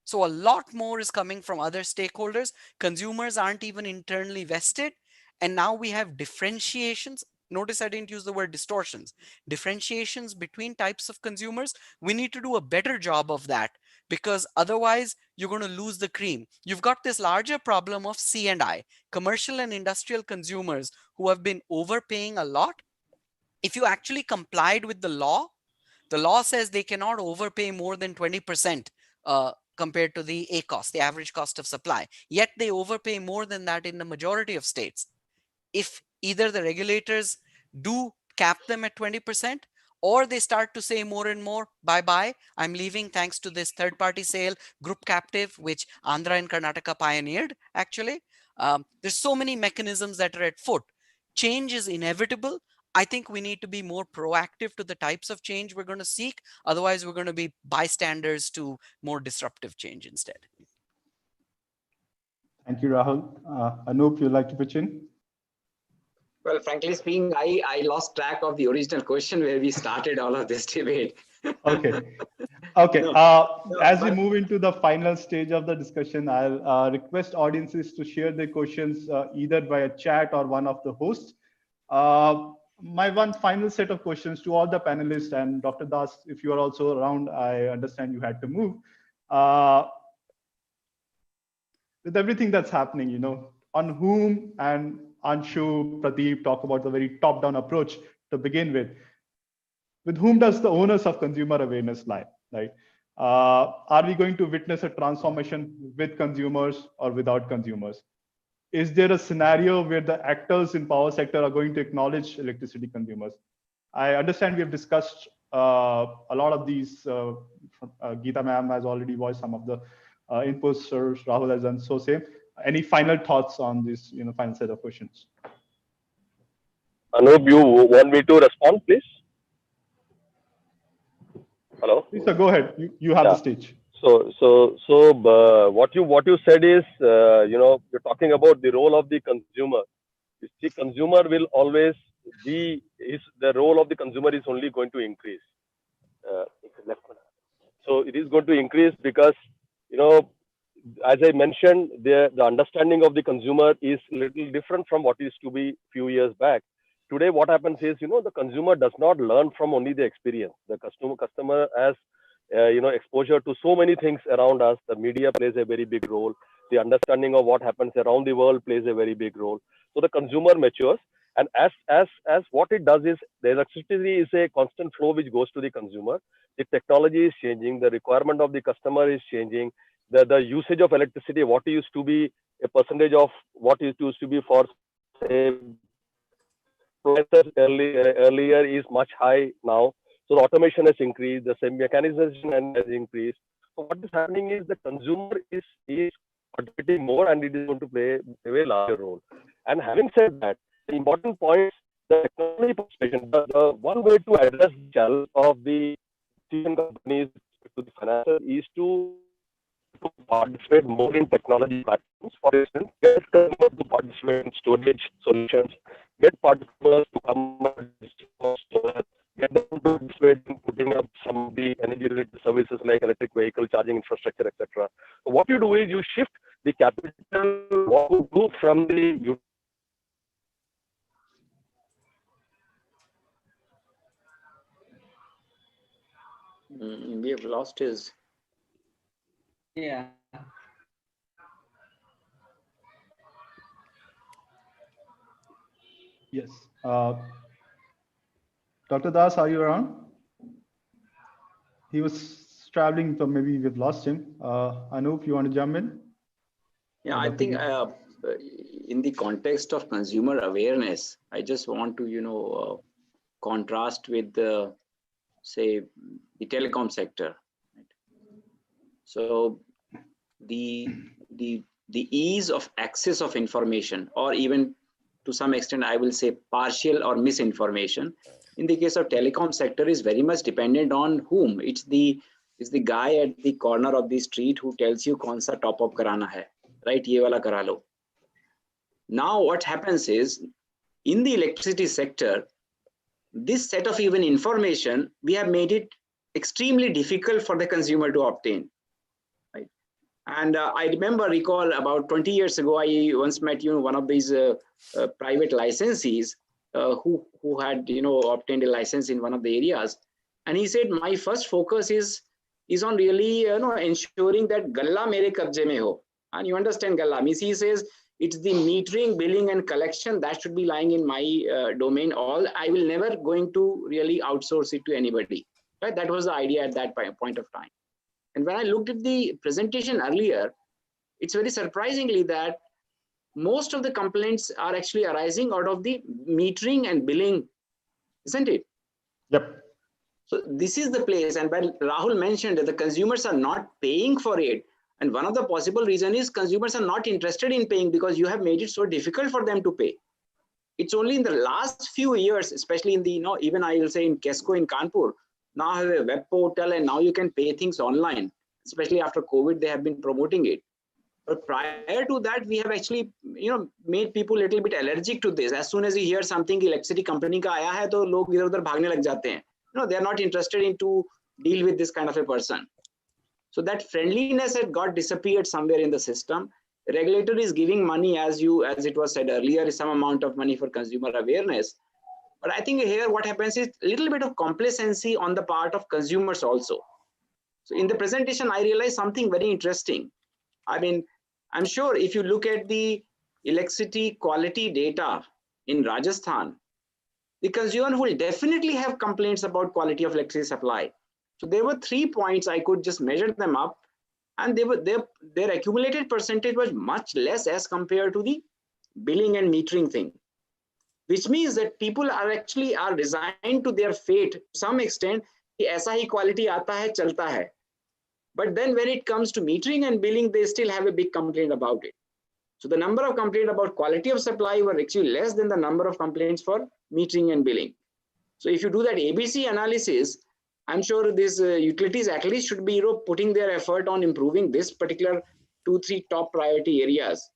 So a lot more is coming from other stakeholders. Consumers aren't even internally vested. And now we have differentiations. Notice I didn't use the word distortions. Differentiations between types of consumers. We need to do a better job of that because otherwise you're going to lose the cream. You've got this larger problem of C&I, commercial and industrial consumers who have been overpaying a lot. If you actually complied with the law says they cannot overpay more than 20% compared to the ACOS, the average cost of supply. Yet they overpay more than that in the majority of states. If either the regulators do cap them at 20%, or they start to say more and more, bye-bye, I'm leaving thanks to this third-party sale, group captive, which Andhra and Karnataka pioneered, actually. There's so many mechanisms that are at foot. Change is inevitable. I think we need to be more proactive to the types of change we're going to seek. Otherwise, we're going to be bystanders to more disruptive change instead. Thank you, Rahul. Anup, you'd like to pitch in? Well, frankly speaking, I lost track of the original question where we started all of this debate. Okay. Okay. No, As we move into the final stage of the discussion, I'll request audiences to share their questions either via chat or one of the hosts. My one final set of questions to all the panelists, and Dr. Das, if you are also around, I understand you had to move. With everything that's happening, you know, on whom, and Anshu, Pradeep talk about the very top-down approach to begin with whom does the onus of consumer awareness lie, right? Are we going to witness a transformation with consumers or without consumers? Is there a scenario where the actors in power sector are going to acknowledge electricity consumers? I understand we have discussed a lot of these. Geeta ma'am has already voiced some of the inputs, or Rahul has done so same. Any final thoughts on this, you know, final set of questions? Anup, you want me to respond, please? Hello. Please, sir, go ahead. You have the stage. So what you said is, you know, you're talking about the role of the consumer. The consumer will always be, the role of the consumer is only going to increase. So it is going to increase because, you know, as I mentioned, the understanding of the consumer is little different from what used to be few years back. Today, what happens is, the consumer does not learn from only the experience. The customer has, exposure to so many things around us. The media plays a very big role. The understanding of what happens around the world plays a very big role. So the consumer matures, and as what it does is, the electricity is a constant flow which goes to the consumer. The technology is changing. The requirement of the customer is changing. The usage of electricity, what used to be a percentage of what it used to be for, say, earlier is much high now. So the automation has increased, the same mechanization has increased. So what is happening is the consumer is participating more, and it is going to play a very larger role. And having said that, the important point, the technology participation, the one way to address the challenge of the companies to the financial is to participate more in technology platforms. For instance, get customers to participate in storage solutions, get participants to come and get them to participate in putting up some of the energy-related services like electric vehicle charging infrastructure, etc. So what you do is you shift the capital, what you do from the We have lost his. Yeah. Yes. Dr. Das, are you around? He was traveling, so maybe we've lost him. Anup, you want to jump in? Yeah, I think in the context of consumer awareness, I just want to, contrast with the, say, the telecom sector. So the ease of access of information, or even to some extent, I will say partial or misinformation, in the case of telecom sector is very much dependent on whom. It's the guy at the corner of the street who tells you kaun sa top up karana hai, right? Ye wala kara lo. Now what happens is, in the electricity sector, this set of even information, we have made it extremely difficult for the consumer to obtain. Right? And I recall about 20 years ago, I once met one of these private licensees who had obtained a license in one of the areas, and he said, my first focus is on really ensuring that galla mere kabje mein ho. And you understand galla means, he says, it's the metering, billing, and collection that should be lying in my domain. All I will never going to really outsource it to anybody. Right? That was the idea at that point of time. And when I looked at the presentation earlier, it's very surprisingly that most of the complaints are actually arising out of the metering and billing, isn't it? Yep. So this is the place. And when Rahul mentioned that the consumers are not paying for it, and one of the possible reasons is consumers are not interested in paying because you have made it so difficult for them to pay. It's only in the last few years, especially in the, even I will say in KESCO in Kanpur, now have a web portal and now you can pay things online, especially after COVID, they have been promoting it. But prior to that, we have actually, made people a little bit allergic to this. As soon as you hear something electricity company ka aaya hai, to log idhar udhar bhagne lag jate hain. They are not interested in to deal with this kind of a person. So that friendliness had got disappeared somewhere in the system. Regulator is giving money, as it was said earlier, some amount of money for consumer awareness. But I think here what happens is a little bit of complacency on the part of consumers also. So in the presentation, I realized something very interesting. I mean, I'm sure if you look at the electricity quality data in Rajasthan, the consumer will definitely have complaints about quality of electricity supply. So there were 3 points, I could just measure them up, and their accumulated percentage was much less as compared to the billing and metering thing, which means that people are resigned to their fate to some extent. Ki aisa hi quality aata hai, chalta hai. But then when it comes to metering and billing, they still have a big complaint about it. So the number of complaints about quality of supply were actually less than the number of complaints for metering and billing. So if you do that ABC analysis, I'm sure these utilities at least should be putting their effort on improving this particular 2-3 top priority areas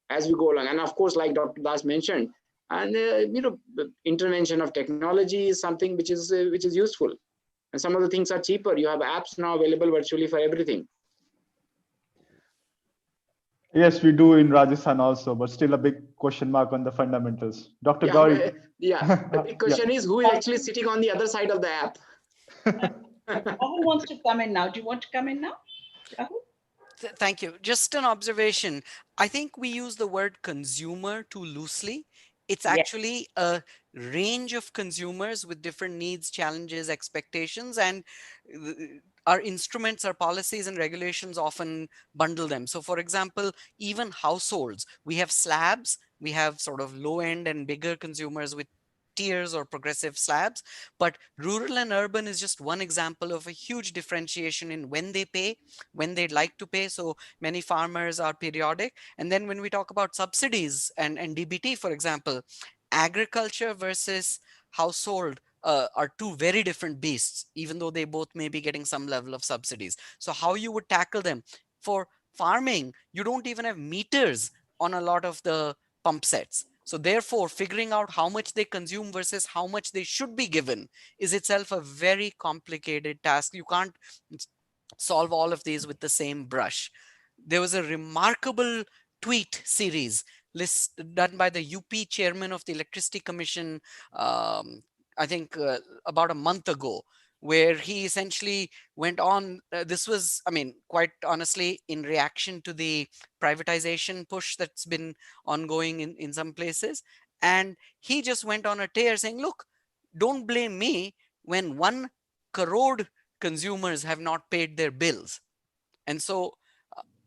as we go along. And of course, like Dr. Das mentioned, and the intervention of technology is something which is useful. And some of the things are cheaper. You have apps now available virtually for everything. Yes, we do in Rajasthan also, but still a big question mark on the fundamentals. Dr. Yeah, Gauri. yeah. The big question is who is actually sitting on the other side of the app? Rahul wants to come in now. Do you want to come in now, Rahul? Thank you. Just an observation. I think we use the word consumer too loosely. It's Yes. actually a range of consumers with different needs, challenges, expectations, and our instruments, our policies and regulations often bundle them. So for example, even households, we have slabs, we have sort of low end and bigger consumers with tiers or progressive slabs, but rural and urban is just one example of a huge differentiation in when they pay, when they'd like to pay. So many farmers are periodic. And then when we talk about subsidies and DBT, for example, agriculture versus household are two very different beasts, even though they both may be getting some level of subsidies. So how you would tackle them? For farming, you don't even have meters on a lot of the pump sets. So therefore, figuring out how much they consume versus how much they should be given is itself a very complicated task. You can't solve all of these with the same brush. There was a remarkable tweet series done by the UP chairman of the Electricity Commission, I think about a month ago, where he essentially went on. This was, I mean, quite honestly, in reaction to the privatization push that's been ongoing in some places. And he just went on a tear saying, look, don't blame me when 1 crore consumers have not paid their bills. And so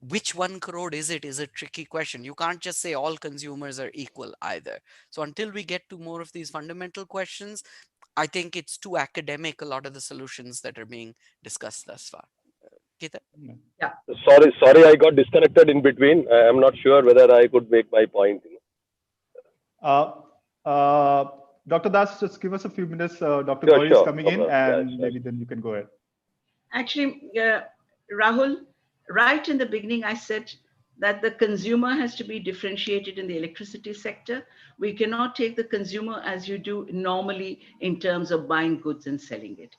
which 1 crore is it is a tricky question. You can't just say all consumers are equal either. So until we get to more of these fundamental questions, I think it's too academic, a lot of the solutions that are being discussed thus far. Ketan? Yeah. Sorry, I got disconnected in between. I'm not sure whether I could make my point. Dr. Das, just give us a few minutes. Dr. Sure, Gauri is coming in, and sure. maybe then you can go ahead. Actually, Rahul, right in the beginning, I said that the consumer has to be differentiated in the electricity sector. We cannot take the consumer as you do normally in terms of buying goods and selling it.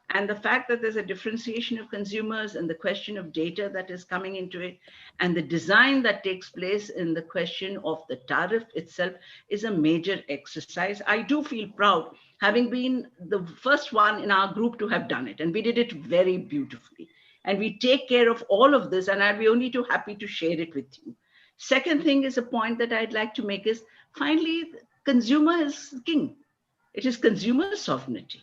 And the fact that there's a differentiation of consumers and the question of data that is coming into it and the design that takes place in the question of the tariff itself is a major exercise. I do feel proud having been the first one in our group to have done it. And we did it very beautifully. And we take care of all of this, and I'd be only too happy to share it with you. Second thing is a point that I'd like to make is finally, consumer is king. It is consumer sovereignty.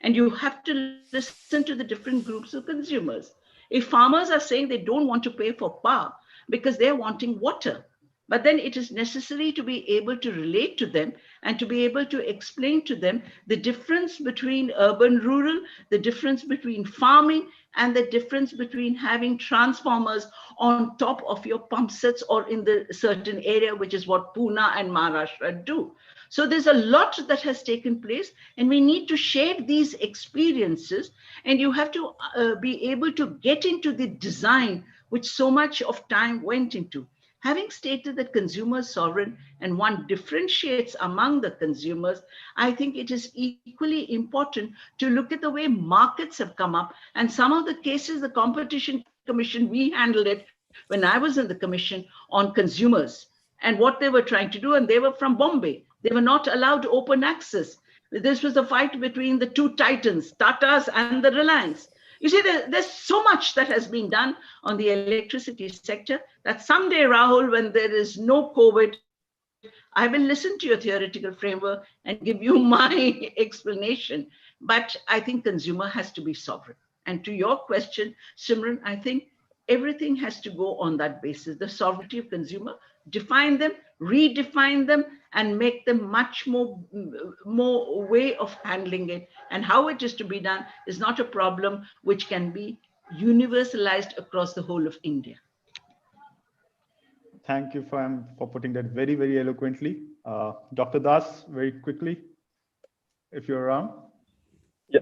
And you have to listen to the different groups of consumers. If farmers are saying they don't want to pay for power because they're wanting water, but then it is necessary to be able to relate to them and to be able to explain to them the difference between urban, rural, the difference between farming, and the difference between having transformers on top of your pump sets or in the certain area, which is what Pune and Maharashtra do. So there's a lot that has taken place, and we need to share these experiences, and you have to be able to get into the design, which so much of time went into. Having stated that consumers sovereign and one differentiates among the consumers, I think it is equally important to look at the way markets have come up. And some of the cases, the Competition Commission, we handled it when I was in the commission on consumers and what they were trying to do. And they were from Bombay. They were not allowed open access. This was a fight between the two titans, Tata's and the Reliance. You see, there's so much that has been done on the electricity sector that someday, Rahul, when there is no COVID, I will listen to your theoretical framework and give you my explanation. But I think consumer has to be sovereign. And to your question, Simran, I think everything has to go on that basis. The sovereignty of consumer, define them, redefine them, and make them much more way of handling it. And how it is to be done is not a problem which can be universalized across the whole of India. Thank you for putting that very, very eloquently. Dr. Das, very quickly, if you're around.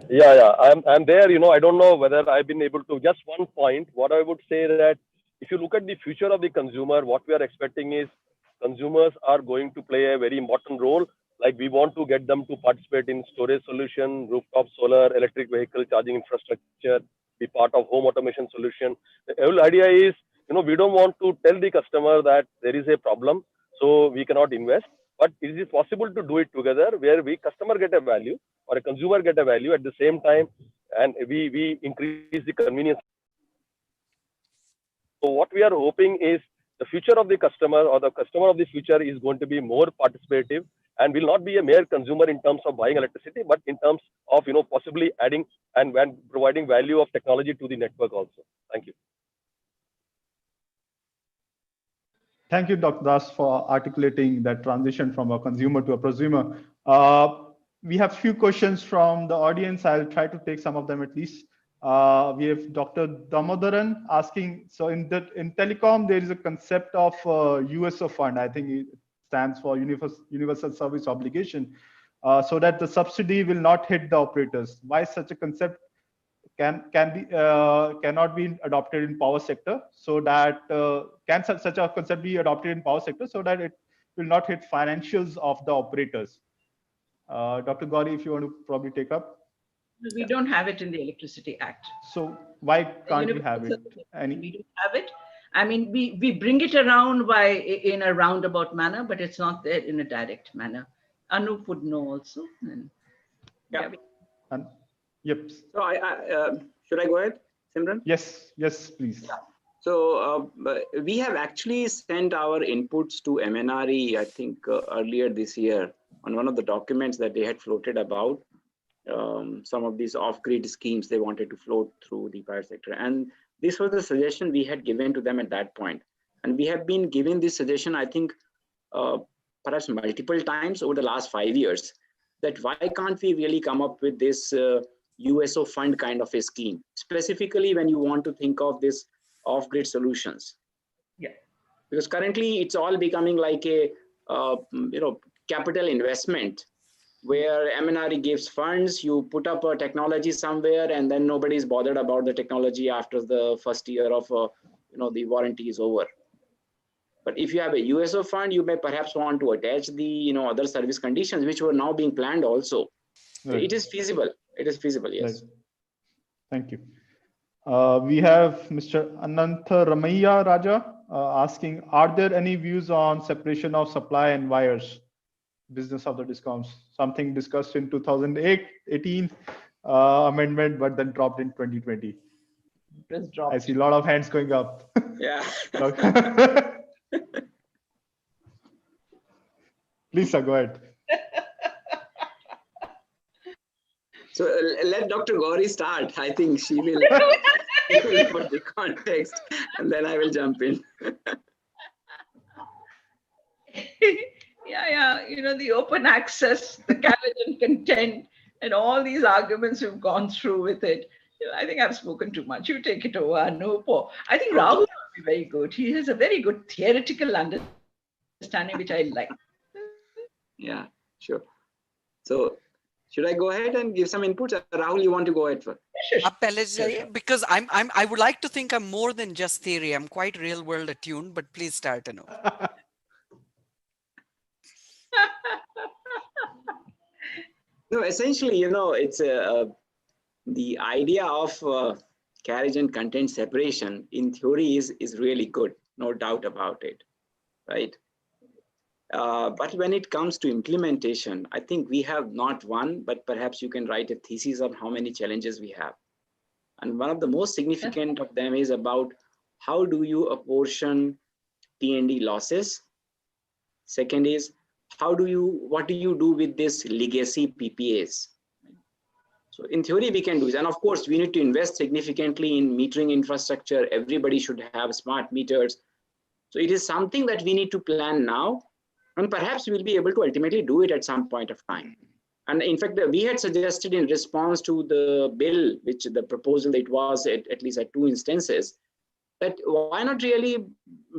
Yeah. I'm there. You know, I don't know whether I've been able to. Just one point. What I would say that if you look at the future of the consumer, what we are expecting is consumers are going to play a very important role. Like we want to get them to participate in storage solution, rooftop solar, electric vehicle charging infrastructure, be part of home automation solution. The whole idea is, we don't want to tell the customer that there is a problem, so we cannot invest. But it is possible to do it together, where customer get a value or a consumer get a value at the same time, and we increase the convenience. So what we are hoping is the future of the customer, or the customer of the future, is going to be more participative and will not be a mere consumer in terms of buying electricity, but in terms of possibly adding and providing value of technology to the network also. Thank you. Thank you, Dr. Das, for articulating that transition from a consumer to a prosumer. We have few questions from the audience. I'll try to take some of them at least. We have Dr. Damodaran asking, so in telecom, there is a concept of USO fund. I think it stands for Universal Service Obligation, so that the subsidy will not hit the operators. Why such a concept cannot be adopted in power sector, so that can such a concept be adopted in power sector so that it will not hit financials of the operators? Dr. Gauri, if you want to probably take up. We don't have it in the Electricity Act. So why can't we have it? We don't have it. I mean, we bring it around in a roundabout manner, but it's not there in a direct manner. Anup would know also. And, yep. So should I go ahead, Simran? Yes, please. Yeah. So we have actually sent our inputs to MNRE, I think earlier this year, on one of the documents that they had floated about some of these off-grid schemes they wanted to float through the power sector. And this was the suggestion we had given to them at that point. And we have been giving this suggestion, I think, perhaps multiple times over the last 5 years, that why can't we really come up with this USO fund kind of a scheme, specifically when you want to think of this off-grid solutions. Yeah. Because currently it's all becoming like a capital investment, where MNRE gives funds, you put up a technology somewhere, and then nobody is bothered about the technology after the first year of the warranty is over. But if you have a USO fund, you may perhaps want to attach the other service conditions which were now being planned also. Right. It is feasible. It is feasible. Yes. Right. Thank you. We have Mr. Anantha Ramaiya Raja asking, are there any views on separation of supply and wires? Business of the DISCOMs, something discussed in 2018 amendment, but then dropped in 2020. I see a lot of hands going up. Yeah. Please, sir, go ahead. So let Dr. Gauri start. I think she will put the context, and then I will jump in. Yeah, the open access, the carriage and content, and all these arguments we've gone through with it. I think I've spoken too much. You take it over, Anup. I think Rahul will be very good. He has a very good theoretical understanding, which I like. Yeah, sure. So should I go ahead and give some inputs? Rahul, you want to go ahead first? Sure. Because I would like to think I'm more than just theory. I'm quite real world attuned, but please start, Anup. No, essentially, it's the idea of carriage and content separation in theory is really good, no doubt about it, right? But when it comes to implementation, I think we have not one, but perhaps you can write a thesis on how many challenges we have. And one of the most significant of them is about how do you apportion T&D losses? Second is, what do you do with this legacy PPAs? So in theory, we can do this. And of course, we need to invest significantly in metering infrastructure. Everybody should have smart meters. So it is something that we need to plan now. And perhaps we'll be able to ultimately do it at some point of time. And in fact, we had suggested in response to the bill, which the proposal that it was at least at 2 instances, that why not really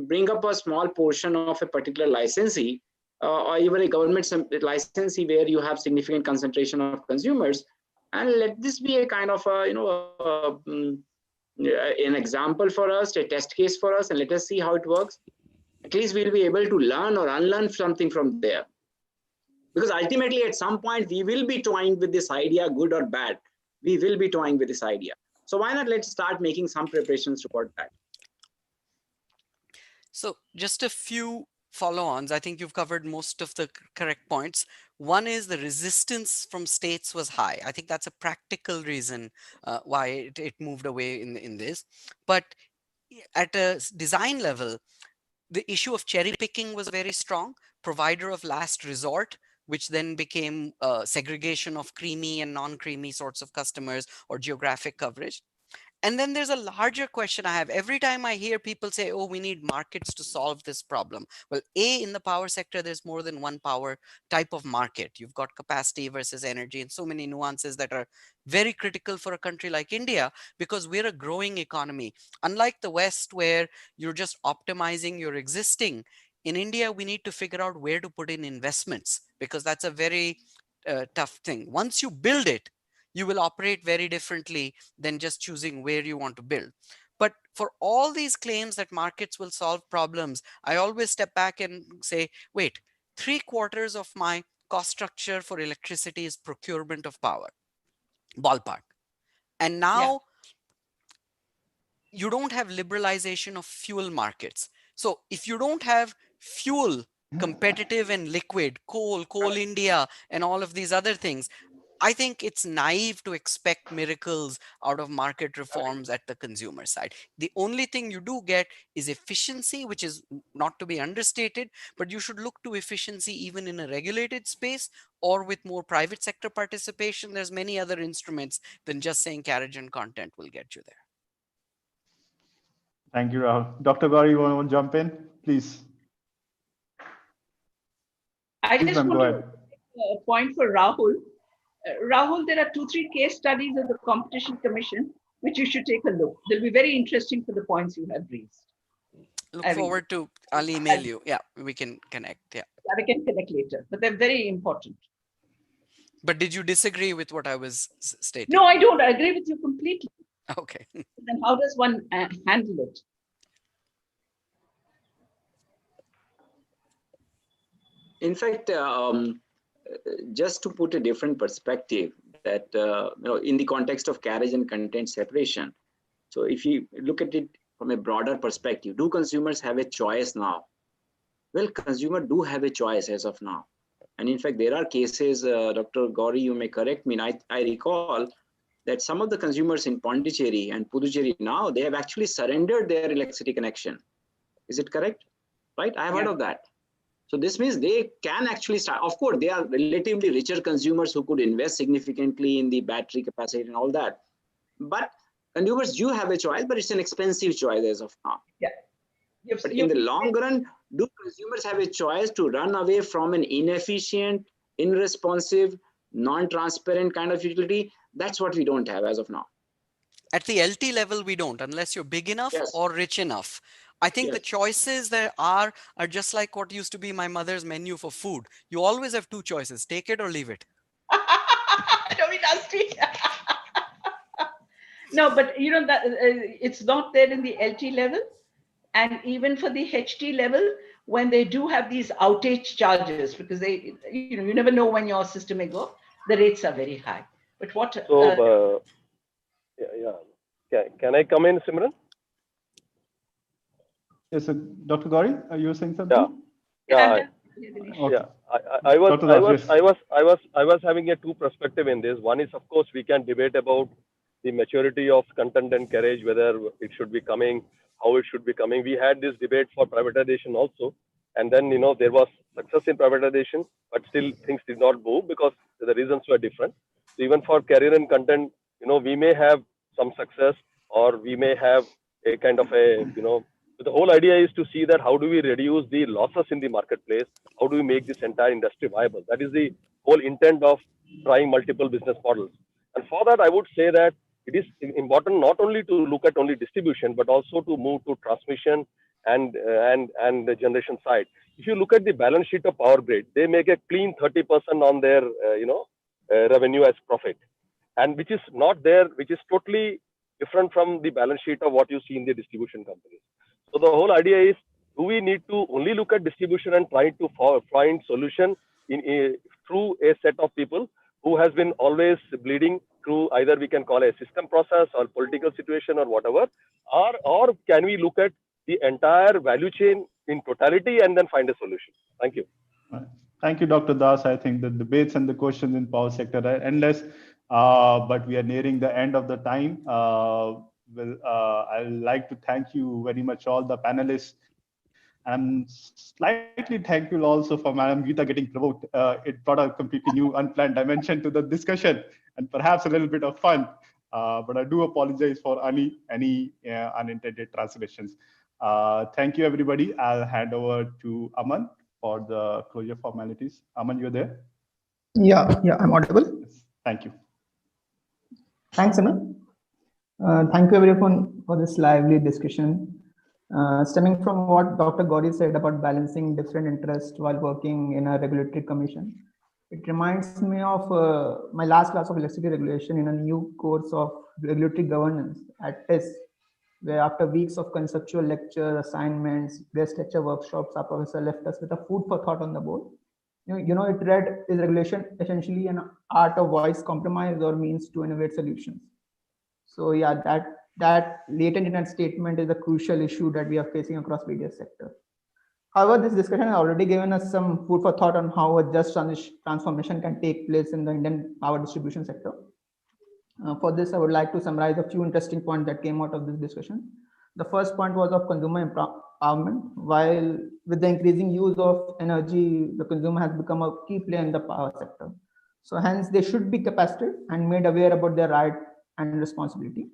bring up a small portion of a particular licensee or even a government licensee where you have significant concentration of consumers, and let this be a kind of an example for us, a test case for us, and let us see how it works. At least we'll be able to learn or unlearn something from there. Because ultimately, at some point, we will be toying with this idea, good or bad. We will be toying with this idea. So why not let's start making some preparations toward that? So just a few follow-ons. I think you've covered most of the correct points. One is the resistance from states was high. I think that's a practical reason why it moved away in this. But at a design level, the issue of cherry picking was very strong. Provider of last resort, which then became segregation of creamy and non-creamy sorts of customers or geographic coverage. And then there's a larger question I have. Every time I hear people say, oh, we need markets to solve this problem. Well, in the power sector, there's more than one power type of market. You've got capacity versus energy and so many nuances that are very critical for a country like India, because we're a growing economy. Unlike the West, where you're just optimizing your existing, in India, we need to figure out where to put in investments, because that's a very tough thing. Once you build it, you will operate very differently than just choosing where you want to build. But for all these claims that markets will solve problems, I always step back and say, wait, 3/4 of my cost structure for electricity is procurement of power, ballpark. And now you don't have liberalization of fuel markets. So if you don't have fuel competitive and liquid, coal India, and all of these other things, I think it's naive to expect miracles out of market reforms at the consumer side. The only thing you do get is efficiency, which is not to be understated, but you should look to efficiency even in a regulated space or with more private sector participation. There's many other instruments than just saying carriage and content will get you there. Thank you, Rahul. Dr. Gauri, you want to jump in, please? I Please, just ma'am, want go to ahead. make a point for Rahul. Rahul, there are 2-3 case studies of the Competition Commission, which you should take a look. They'll be very interesting for the points you have raised. Look forward to, I'll email you. Yeah, we can connect. Yeah. We can connect later, but they're very important. But did you disagree with what I was stating? No, I don't. I agree with you completely. Okay. Then how does one handle it? In fact, just to put a different perspective, that in the context of carriage and content separation. So if you look at it from a broader perspective, do consumers have a choice now? Well, consumers do have a choice as of now. And in fact, there are cases, Dr. Gauri, you may correct me, I recall that some of the consumers in Pondicherry and Puducherry now, they have actually surrendered their electricity connection. Is it correct? Right? I have heard of that. So this means they can actually start. Of course, they are relatively richer consumers who could invest significantly in the battery capacity and all that. But consumers do have a choice, but it's an expensive choice as of now. Yeah. But in the long run, do consumers have a choice to run away from an inefficient, irresponsive, non-transparent kind of utility? That's what we don't have as of now. At the LT level, we don't, unless you're big enough or rich enough. I think the choices there are just like what used to be my mother's menu for food. You always have 2 choices, take it or leave it. Don't be nasty. No, but you know that it's not there in the LT level. And even for the HT level, when they do have these outage charges, because they, you never know when your system may go, the rates are very high. But what? So, can I come in, Simran? Yes, sir. Dr. Gauri, are you saying something? Yeah. Okay. I was having a 2 perspective in this. One is, of course, we can debate about the maturity of content and carriage, whether it should be coming, how it should be coming. We had this debate for privatization also, and then there was success in privatization, but still things did not move because the reasons were different. So even for carrier and content, we may have some success, or we may have a kind of a the whole idea is to see that how do we reduce the losses in the marketplace, how do we make this entire industry viable. That is the whole intent of trying multiple business models. And for that, I would say that it is important not only to look at only distribution, but also to move to transmission and the generation side. If you look at the balance sheet of Power Grid, they make a clean 30% on their revenue as profit, and which is not there, which is totally different from the balance sheet of what you see in the distribution companies. So the whole idea is, do we need to only look at distribution and try to find solution through a set of people who has been always bleeding through either we can call a system process or political situation or whatever, or can we look at the entire value chain in totality and then find a solution. Thank you. Thank you, Dr. Das. I think the debates and the questions in power sector are endless, but we are nearing the end of the time. I'd like to thank you very much, all the panelists. I'm slightly thankful also for Madam Geeta getting provoked. It brought a completely new, unplanned dimension to the discussion and perhaps a little bit of fun. But I do apologize for any unintended translations. Thank you, everybody. I'll hand over to Aman for the closure formalities. Aman, you're there? Yeah, I'm audible. Yes. Thank you. Thanks, Aman. Thank you, everyone, for this lively discussion. Stemming from what Dr. Gauri said about balancing different interests while working in a regulatory commission, it reminds me of my last class of electricity regulation in a new course of regulatory governance at TIS, where after weeks of conceptual lecture, assignments, guest lecture workshops, our professor left us with a food for thought on the board. You know, it read, is regulation essentially an art of voice compromise or means to innovate solutions? So yeah, that latent in that statement is a crucial issue that we are facing across various sectors. However, this discussion has already given us some food for thought on how a just transformation can take place in the Indian power distribution sector. For this, I would like to summarize a few interesting points that came out of this discussion. The first point was of consumer empowerment. While with the increasing use of energy, the consumer has become a key player in the power sector. So hence, they should be capacitated and made aware about their right and responsibility.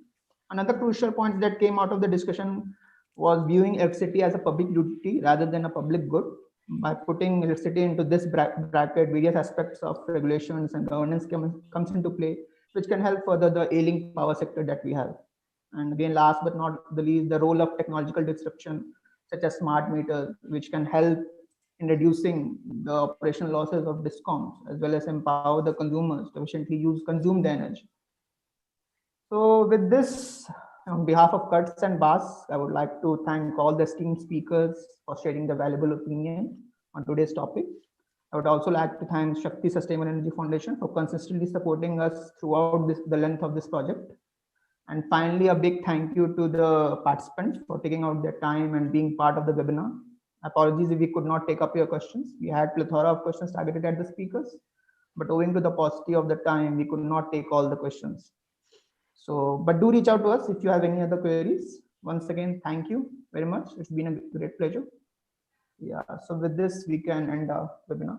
Another crucial point that came out of the discussion was viewing electricity as a public duty rather than a public good. By putting electricity into this bracket, various aspects of regulations and governance comes into play, which can help further the ailing power sector that we have. And again, last but not the least, the role of technological disruption, such as smart meters, which can help in reducing the operational losses of DISCOMs, as well as empower the consumers to efficiently consume the energy. So with this, on behalf of Kurtz and Bas, I would like to thank all the esteemed speakers for sharing the valuable opinion on today's topic. I would also like to thank Shakti Sustainable Energy Foundation for consistently supporting us throughout the length of this project. And finally, a big thank you to the participants for taking out their time and being part of the webinar. Apologies if we could not take up your questions. We had plethora of questions targeted at the speakers, but owing to the paucity of the time, we could not take all the questions. So, but do reach out to us if you have any other queries. Once again, thank you very much. It's been a great pleasure. Yeah, so with this, we can end our webinar.